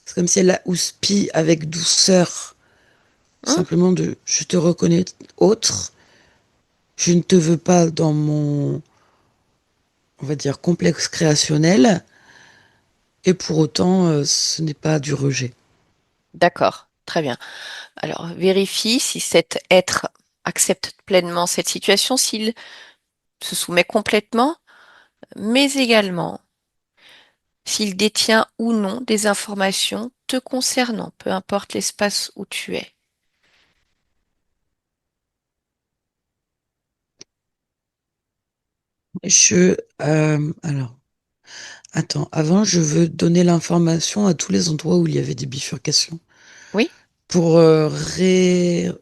c'est comme si elle la houspille avec douceur, Hmm. simplement de je te reconnais autre, je ne te veux pas dans mon, on va dire, complexe créationnel et pour autant ce n'est pas du rejet. D'accord, très bien. Alors, vérifie si cet être accepte pleinement cette situation, s'il se soumet complètement, mais également s'il détient ou non des informations te concernant, peu importe l'espace où tu es. Je, alors, attends, avant je veux donner l'information à tous les endroits où il y avait des bifurcations Oui? pour réaxer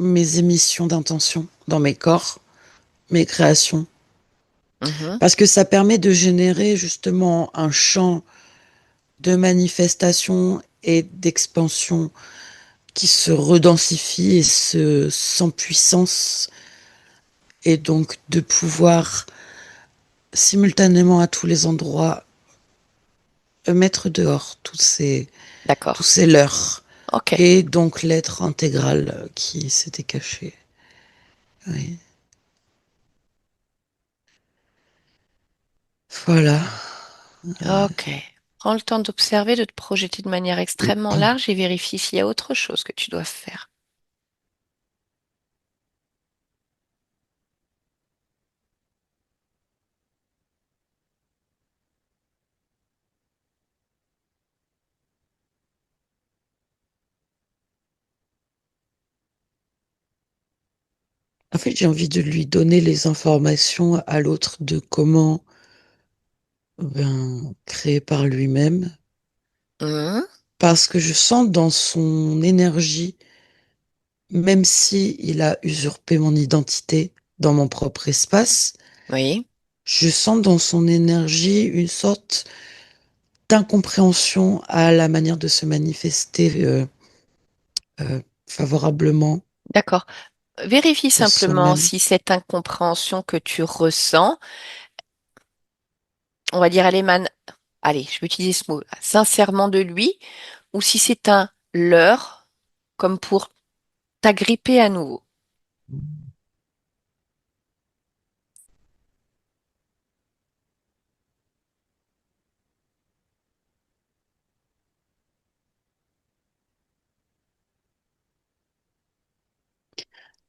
mes émissions d'intention dans mes corps, mes créations. Mhm. Parce que ça permet de générer justement un champ de manifestation et d'expansion qui se redensifie et se sent puissance et donc de pouvoir simultanément à tous les endroits mettre dehors tous D'accord. ces leurres Ok. et donc l'être intégral qui s'était caché. Oui. Voilà. Ok. Prends le temps d'observer, de te projeter de manière extrêmement large et vérifie s'il y a autre chose que tu dois faire. En fait, j'ai envie de lui donner les informations à l'autre de comment créer par lui-même, Mhm. parce que je sens dans son énergie, même si il a usurpé mon identité dans mon propre espace, Oui. je sens dans son énergie une sorte d'incompréhension à la manière de se manifester favorablement D'accord. Vérifie à simplement soi-même. si cette incompréhension que tu ressens, on va dire, elle émane, allez, je vais utiliser ce mot, sincèrement de lui, ou si c'est un leurre, comme pour t'agripper à nouveau.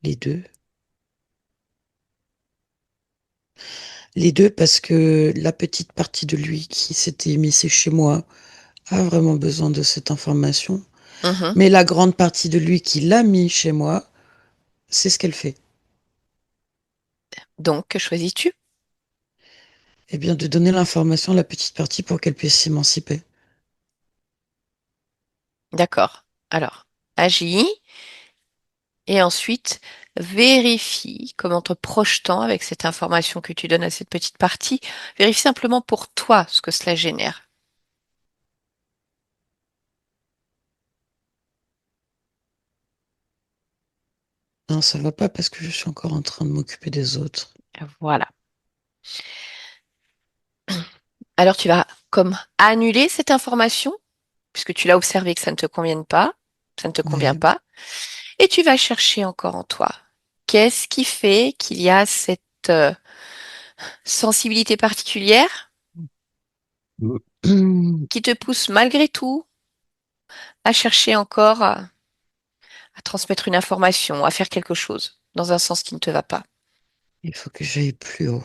Les deux. Les deux parce que la petite partie de lui qui s'était émissée chez moi a vraiment besoin de cette information. Mhm. Mais la grande partie de lui qui l'a mis chez moi, c'est ce qu'elle fait. Donc, que choisis-tu? Eh bien, de donner l'information à la petite partie pour qu'elle puisse s'émanciper. D'accord. Alors, agis et ensuite Vérifie, comme en te projetant avec cette information que tu donnes à cette petite partie, vérifie simplement pour toi ce que cela génère. Non, ça va pas parce que je suis encore en train de m'occuper des autres. Voilà. Alors tu vas comme annuler cette information, puisque tu l'as observé que ça ne te convienne pas, ça ne te convient Ouais. pas, et tu vas chercher encore en toi. Qu'est-ce qui fait qu'il y a cette sensibilité particulière qui te pousse malgré tout à chercher encore à transmettre une information, à faire quelque chose dans un sens qui ne te va pas. Il faut que j'aille plus haut.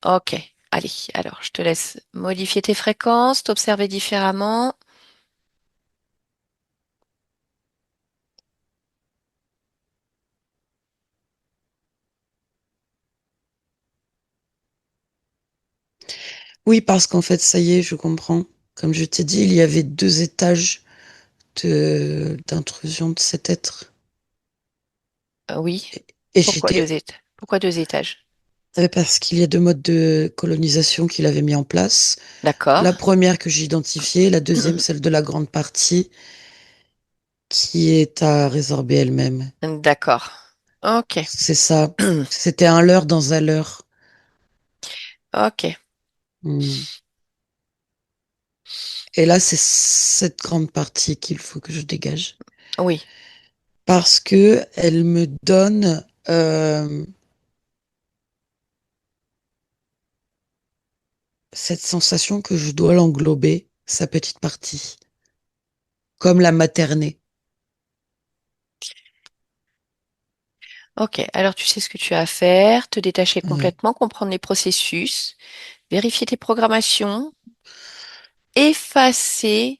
Ok, allez, alors je te laisse modifier tes fréquences, t'observer différemment. Oui, parce qu'en fait, ça y est, je comprends. Comme je t'ai dit, il y avait deux étages d'intrusion de cet être. Oui, Et pourquoi deux j'étais, étages? Pourquoi deux étages? parce qu'il y a deux modes de colonisation qu'il avait mis en place. D'accord, La première que j'ai identifiée, la deuxième, celle de la grande partie, qui est à résorber elle-même. d'accord, ok, C'est ça. C'était un leurre dans un leurre. ok, Hmm. Et là, c'est cette grande partie qu'il faut que je dégage. oui, Parce que elle me donne cette sensation que je dois l'englober, sa petite partie, comme la materner. ok. Alors tu sais ce que tu as à faire, te détacher Ouais. complètement, comprendre les processus, vérifier tes programmations, effacer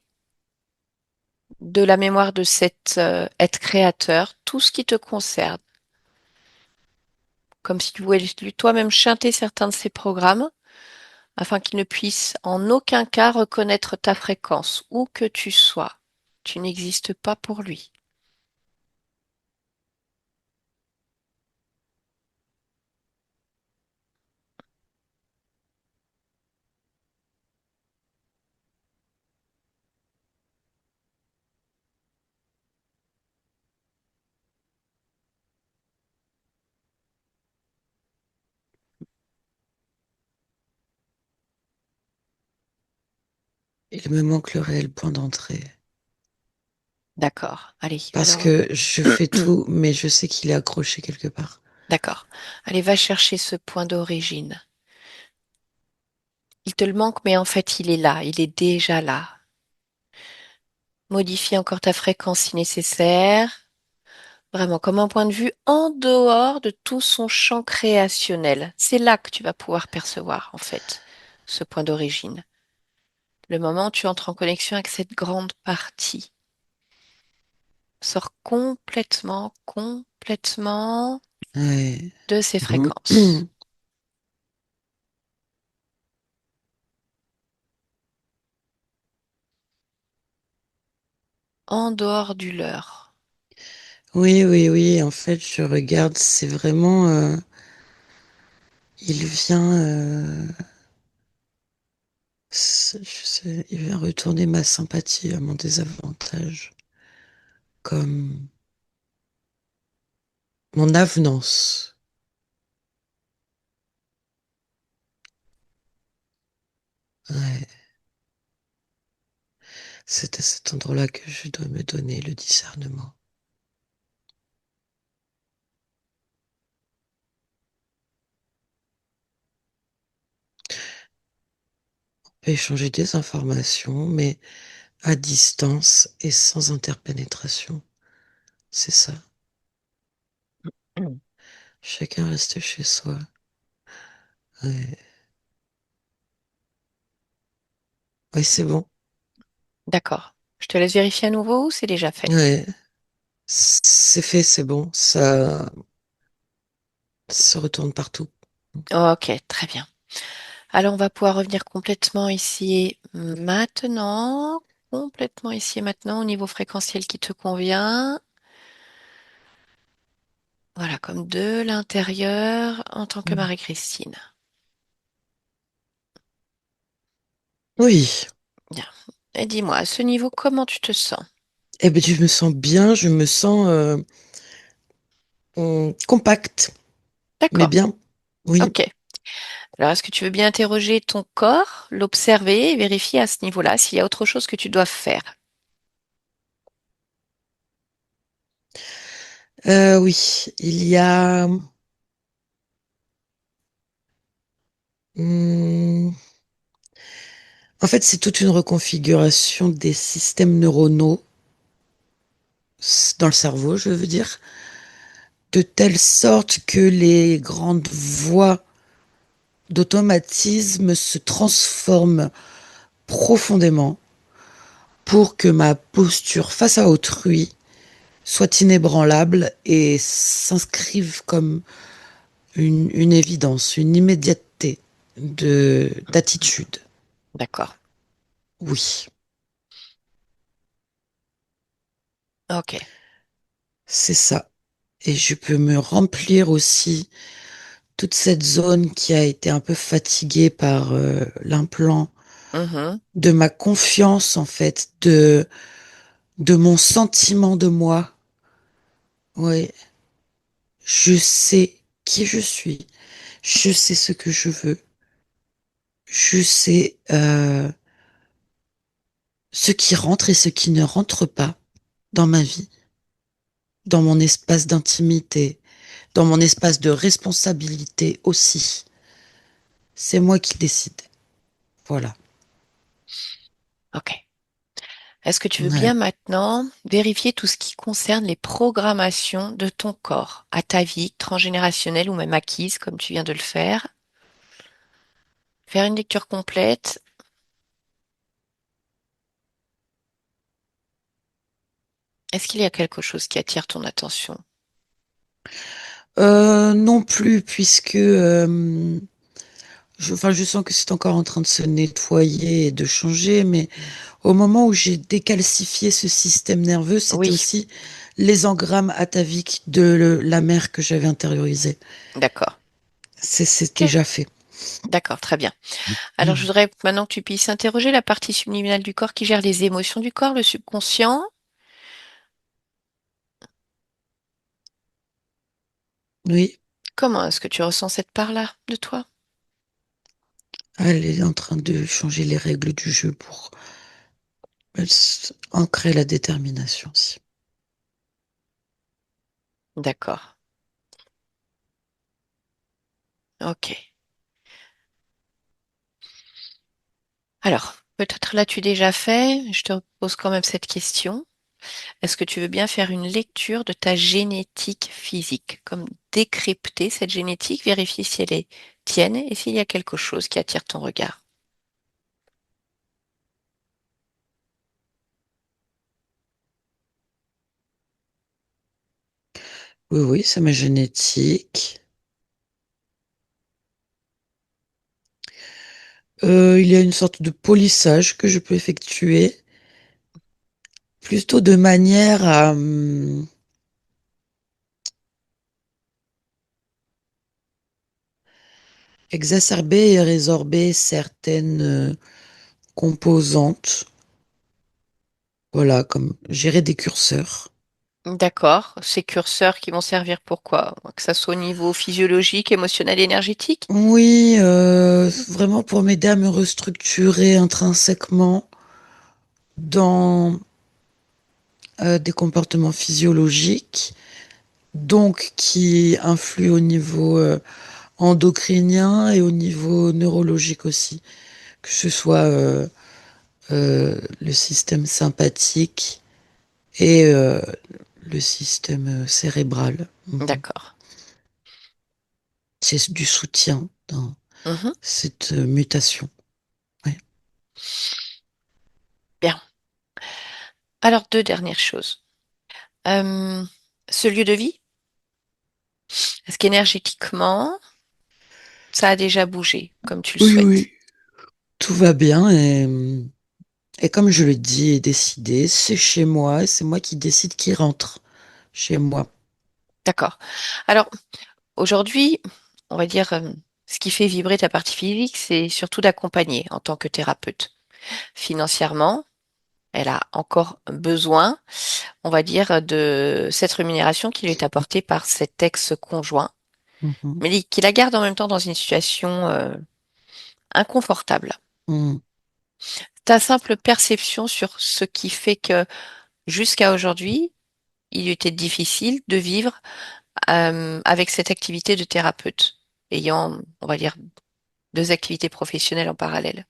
de la mémoire de cet être créateur tout ce qui te concerne, comme si tu voulais toi-même chanter certains de ces programmes afin qu'il ne puisse en aucun cas reconnaître ta fréquence, où que tu sois. Tu n'existes pas pour lui. Il me manque le réel point d'entrée. D'accord. Allez, Parce alors, que je fais tout, mais je sais qu'il est accroché quelque part. d'accord. Allez, va chercher ce point d'origine. Il te le manque, mais en fait, il est là. Il est déjà là. Modifie encore ta fréquence si nécessaire. Vraiment, comme un point de vue en dehors de tout son champ créationnel. C'est là que tu vas pouvoir percevoir, en fait, ce point d'origine. Le moment où tu entres en connexion avec cette grande partie. Sors complètement, complètement Ouais. de ces fréquences. En dehors du leur. Oui, oui, oui. En fait, je regarde, c'est vraiment, il vient, je sais, il vient retourner ma sympathie à mon désavantage, comme mon avenance. Ouais. C'est à cet endroit-là que je dois me donner le discernement. On peut échanger des informations, mais à distance et sans interpénétration. C'est ça. Mm. Chacun reste chez soi. Ouais, ouais, c'est bon. D'accord. Je te laisse vérifier à nouveau ou c'est déjà fait? Ouais, c'est fait, c'est bon. Ça se retourne partout. Ok, très bien. Alors, on va pouvoir revenir complètement ici et maintenant. Complètement ici et maintenant au niveau fréquentiel qui te convient. Voilà, comme de l'intérieur en tant que Mm. Marie-Christine. Oui. Bien. Et dis-moi, à ce niveau, comment tu te sens? Eh ben, je me sens bien, je me sens compacte, mais D'accord. bien. Oui. Ok. Alors, est-ce que tu veux bien interroger ton corps, l'observer et vérifier à ce niveau-là s'il y a autre chose que tu dois faire? Oui, il y a... hum, en fait, c'est toute une reconfiguration des systèmes neuronaux dans le cerveau, je veux dire, de telle sorte que les grandes voies d'automatisme se transforment profondément pour que ma posture face à autrui soit inébranlable et s'inscrive comme une évidence, une immédiateté d'attitude. D'accord. Oui, Ok. c'est ça. Et je peux me remplir aussi toute cette zone qui a été un peu fatiguée par l'implant Mhm. de ma confiance, en fait, de mon sentiment de moi. Oui, je sais qui je suis. Je sais ce que je veux. Je sais ce qui rentre et ce qui ne rentre pas dans ma vie, dans mon espace d'intimité, dans mon espace de responsabilité aussi. C'est moi qui décide. Voilà. Ok. Est-ce que tu veux bien Ouais. maintenant vérifier tout ce qui concerne les programmations de ton corps, à ta vie transgénérationnelle ou même acquise, comme tu viens de le faire? Faire une lecture complète. Est-ce qu'il y a quelque chose qui attire ton attention? Non plus, puisque enfin, je sens que c'est encore en train de se nettoyer et de changer, mais au moment où j'ai décalcifié ce système nerveux, c'était Oui, aussi les engrammes ataviques de la mère que j'avais intériorisé. d'accord. C'est Ok, déjà fait. d'accord, très bien. Alors, je voudrais maintenant que tu puisses interroger la partie subliminale du corps qui gère les émotions du corps, le subconscient. Oui, Comment est-ce que tu ressens cette part-là de toi? elle est en train de changer les règles du jeu pour ancrer la détermination aussi. D'accord. Ok. Alors, peut-être l'as-tu déjà fait, je te pose quand même cette question. Est-ce que tu veux bien faire une lecture de ta génétique physique, comme décrypter cette génétique, vérifier si elle est tienne et s'il y a quelque chose qui attire ton regard? Oui, oui, c'est ma génétique. Il y a une sorte de polissage que je peux effectuer, plutôt de manière à exacerber et résorber certaines composantes. Voilà, comme gérer des curseurs. D'accord. Ces curseurs qui vont servir pour quoi? Que ça soit au niveau physiologique, émotionnel, énergétique? Oui, vraiment pour m'aider à me restructurer intrinsèquement dans des comportements physiologiques, donc qui influent au niveau endocrinien et au niveau neurologique aussi, que ce soit le système sympathique et le système cérébral. Mhm. D'accord. C'est du soutien dans Mhm. cette mutation. Ouais. Bien. Alors, deux dernières choses. Euh, Ce lieu de vie, est-ce qu'énergétiquement, ça a déjà bougé comme tu le Oui, souhaites? oui, tout va bien et comme je le dis et décidé, c'est chez moi et c'est moi qui décide qui rentre chez moi. D'accord. Alors, aujourd'hui, on va dire, ce qui fait vibrer ta partie physique, c'est surtout d'accompagner en tant que thérapeute. Financièrement, elle a encore besoin, on va dire, de cette rémunération qui lui est apportée par cet ex-conjoint, Mhm. mais qui la garde en même temps dans une situation inconfortable. Mhm. Ta simple perception sur ce qui fait que jusqu'à aujourd'hui, il lui était difficile de vivre avec cette activité de thérapeute, ayant, on va dire, deux activités professionnelles en parallèle.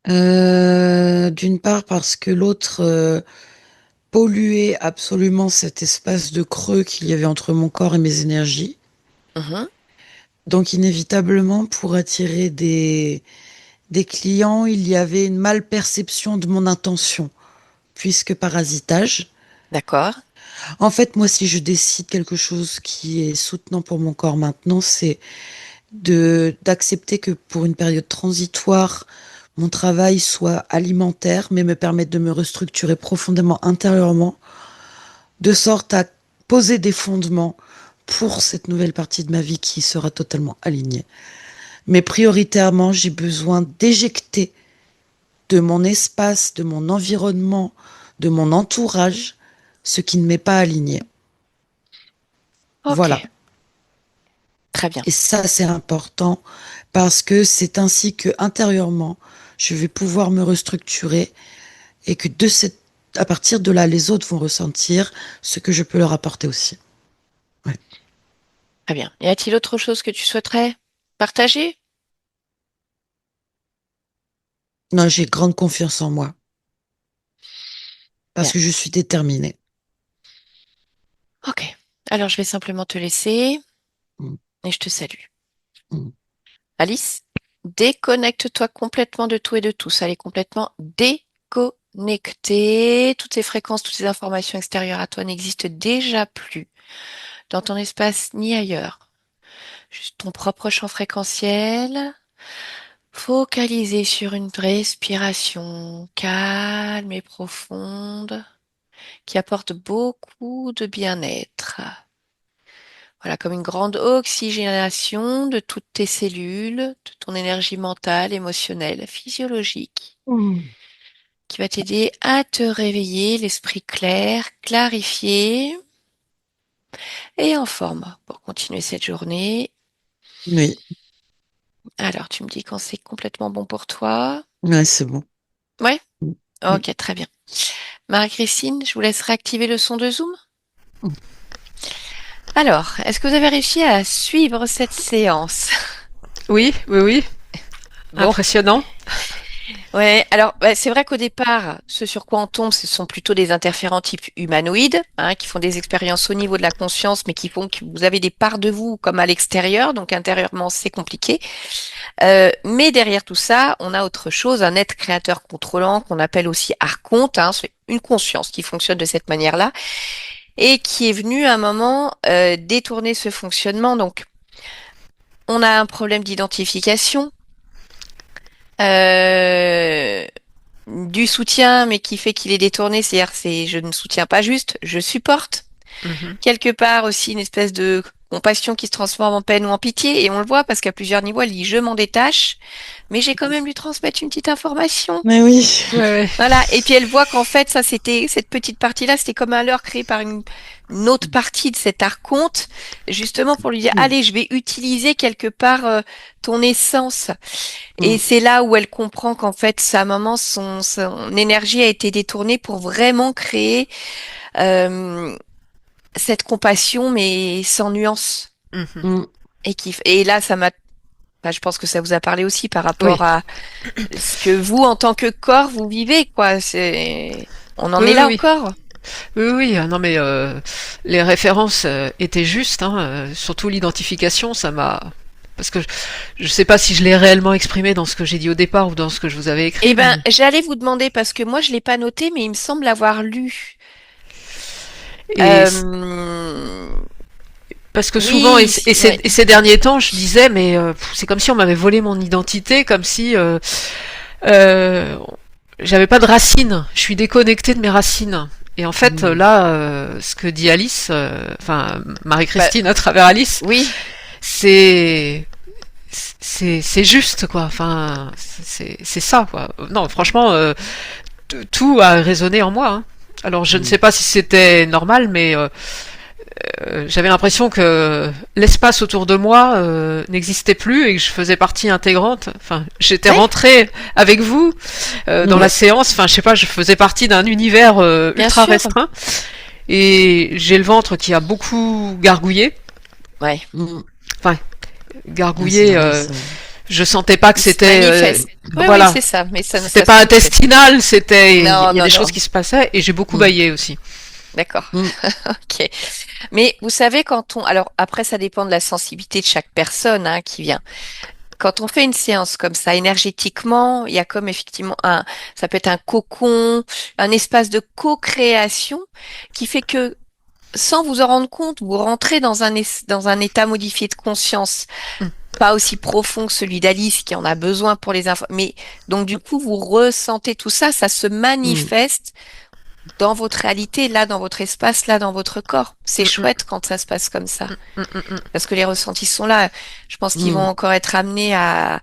D'une part parce que l'autre polluait absolument cet espace de creux qu'il y avait entre mon corps et mes énergies. Mhm, Donc inévitablement, pour attirer des clients, il y avait une malperception de mon intention, puisque parasitage. d'accord, En fait, moi, si je décide quelque chose qui est soutenant pour mon corps maintenant, c'est d'accepter que pour une période transitoire, mon travail soit alimentaire, mais me permette de me restructurer profondément intérieurement, de sorte à poser des fondements pour cette nouvelle partie de ma vie qui sera totalement alignée. Mais prioritairement, j'ai besoin d'éjecter de mon espace, de mon environnement, de mon entourage, ce qui ne m'est pas aligné. ok, Voilà. très bien. Et ça, c'est important parce que c'est ainsi que intérieurement, je vais pouvoir me restructurer et que à partir de là, les autres vont ressentir ce que je peux leur apporter aussi. Ouais. Très bien. Y a-t-il autre chose que tu souhaiterais partager? Non, j'ai grande confiance en moi parce Bien. que je suis déterminée. Ok. Alors, je vais simplement te laisser Mm, et je te salue. mm. Alice, déconnecte-toi complètement de tout et de tous. Elle est complètement déconnectée. Toutes ces fréquences, toutes ces informations extérieures à toi n'existent déjà plus dans ton espace ni ailleurs. Juste ton propre champ fréquentiel. Focaliser sur une respiration calme et profonde qui apporte beaucoup de bien-être. Voilà, comme une grande oxygénation de toutes tes cellules, de ton énergie mentale, émotionnelle, physiologique, Mm. qui va t'aider à te réveiller, l'esprit clair, clarifié et en forme pour continuer cette journée. Oui, Alors, tu me dis quand c'est complètement bon pour toi. ouais, c'est bon. Ouais? Mm, mm, Ok, très bien. Marie-Christine, je vous laisse réactiver le son de Zoom. mm. Alors, est-ce que vous avez réussi à suivre cette séance? Oui, oui, oui. Bon, Impressionnant. ouais. Alors, c'est vrai qu'au départ, ce sur quoi on tombe, ce sont plutôt des interférents type humanoïdes, hein, qui font des expériences au niveau de la conscience, mais qui font que vous avez des parts de vous comme à l'extérieur, donc intérieurement, c'est compliqué. Mais derrière tout ça, on a autre chose, un être créateur contrôlant qu'on appelle aussi archonte, hein, c'est une conscience qui fonctionne de cette manière-là et qui est venu à un moment détourner ce fonctionnement. Donc, on a un problème d'identification, euh, du soutien, mais qui fait qu'il est détourné, c'est-à-dire c'est je ne soutiens pas juste, je supporte. Mhm. Quelque part aussi une espèce de compassion qui se transforme en peine ou en pitié, et on le voit parce qu'à plusieurs niveaux, elle dit je m'en détache, mais j'ai quand même lui transmettre une petite information. Mais oui. Ouais, ouais. Voilà, et puis elle voit qu'en fait, ça c'était cette petite partie-là, c'était comme un leurre créé par une autre partie de cet archonte, justement pour lui dire, Mm, allez, je vais utiliser quelque part ton essence. Et mm, c'est là où elle comprend qu'en fait, sa maman, son énergie a été détournée pour vraiment créer euh, cette compassion, mais sans nuance. Mhm. mm. Et là, ça m'a, bah, je pense que ça vous a parlé aussi par rapport Oui, à ce que vous, en tant que corps, vous vivez, quoi. On en oui, est oui, là oui. encore. Oui, oui, non mais les références étaient justes, hein, surtout l'identification, ça m'a... Parce que je sais pas si je l'ai réellement exprimé dans ce que j'ai dit au départ ou dans ce que je vous avais Eh écrit, ben, mais... j'allais vous demander parce que moi, je l'ai pas noté, mais il me semble l'avoir lu. Et Euh, parce que souvent, oui, ouais. et ces derniers temps, je disais, mais c'est comme si on m'avait volé mon identité, comme si euh, j'avais pas de racines, je suis déconnectée de mes racines. Et en fait, Mm. là, ce que dit Alice, enfin Bah, Marie-Christine à travers Alice, oui, c'est c'est juste quoi. Enfin, c'est ça quoi. Non, franchement, tout a résonné en moi, hein. Alors je ne sais Mm. pas si c'était normal, mais j'avais l'impression que l'espace autour de moi n'existait plus et que je faisais partie intégrante. Enfin, j'étais oui, rentrée avec vous dans Mm. la séance. Enfin, je sais pas, je faisais partie d'un univers bien ultra sûr. restreint. Et j'ai le ventre qui a beaucoup gargouillé. Ouais, Mm. Enfin, Ah, c'est gargouillé. normal ça. Je sentais pas que il se c'était, manifeste. Oui, oui, voilà, c'est ça, mais c'était ça se pas manifeste. intestinal. C'était, il Non, y a non, des choses non. qui se passaient et j'ai beaucoup Mm. bâillé aussi. D'accord. Mm. Ok. Mais vous savez, alors après, ça dépend de la sensibilité de chaque personne hein, qui vient. Quand on fait une séance comme ça, énergétiquement, il y a comme effectivement ça peut être un cocon, un espace de co-création qui fait que sans vous en rendre compte, vous rentrez dans un état modifié de conscience, Mm, pas aussi profond que celui d'Alice qui en a besoin pour les infos. Mais donc du coup, vous ressentez tout ça, ça se Mm. manifeste dans votre réalité, là, dans votre espace, là, dans votre corps. C'est mm, mm, chouette quand ça se passe comme ça, mm, mm, mm. parce que les ressentis sont là. Je pense qu'ils vont Mm. encore être amenés à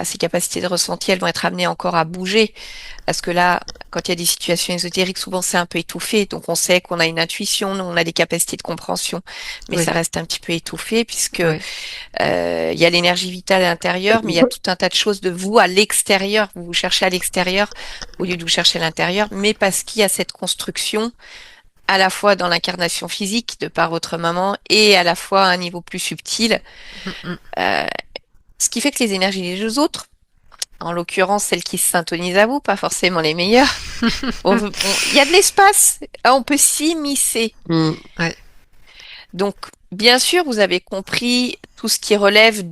ces capacités de ressenti, elles vont être amenées encore à bouger. Parce que là, quand il y a des situations ésotériques, souvent c'est un peu étouffé. Donc on sait qu'on a une intuition, on a des capacités de compréhension, mais Oui, ça reste un petit peu étouffé puisque oui, il y a l'énergie vitale à l'intérieur, mais il y a tout un tas de choses de vous à l'extérieur. Vous vous cherchez à l'extérieur au lieu de vous chercher à l'intérieur, mais parce qu'il y a cette construction à la fois dans l'incarnation physique de par votre maman et à la fois à un niveau plus subtil, mm, mm. euh, ce qui fait que les énergies des deux autres, en l'occurrence celles qui se syntonisent à vous, pas forcément les meilleures, il y a de l'espace, ah, on peut s'immiscer. Mm. Ouais, Donc, bien sûr, vous avez compris tout ce qui relève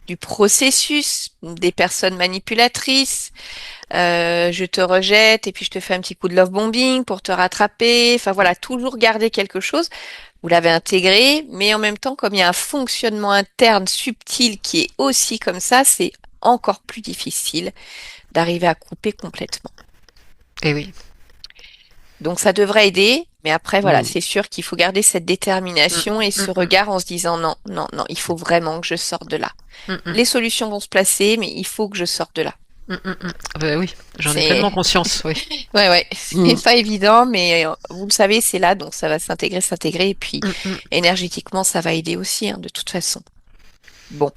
du processus des personnes manipulatrices. Je te rejette et puis je te fais un petit coup de love bombing pour te rattraper. Enfin voilà, toujours garder quelque chose. Vous l'avez intégré, mais en même temps, comme il y a un fonctionnement interne subtil qui est aussi comme ça, c'est encore plus difficile d'arriver à couper complètement. et oui. Donc ça devrait aider, mais après voilà, Mm. c'est sûr qu'il faut garder cette Mm, détermination et ce mm, mm, regard en se disant non, non, non, il faut vraiment que je sorte de là. mm, mm, Les solutions vont se placer, mais il faut que je sorte de là. mm, mm, mm. Ah ben oui, j'en ai C'est pleinement conscience, oui. ouais ouais, Mm. c'est pas évident, mais vous le savez, c'est là, donc ça va s'intégrer, et puis Mm, mm. énergétiquement, ça va aider aussi, hein, de toute façon. Bon,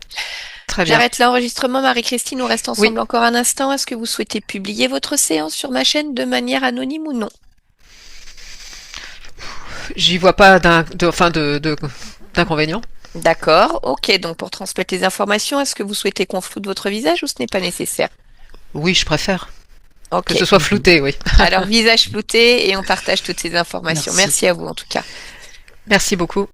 Très bien. j'arrête l'enregistrement, Marie-Christine, on reste Oui, ensemble encore un instant. Est-ce que vous souhaitez publier votre séance sur ma chaîne de manière anonyme ou non? j'y vois pas enfin d'inconvénient. D'accord, ok, donc pour transmettre les informations, est-ce que vous souhaitez qu'on floute votre visage ou ce n'est pas nécessaire? Oui, je préfère que Ok, ce soit flouté, oui. alors visage flouté et on partage toutes ces informations. Merci. Merci à vous en tout cas. Merci beaucoup.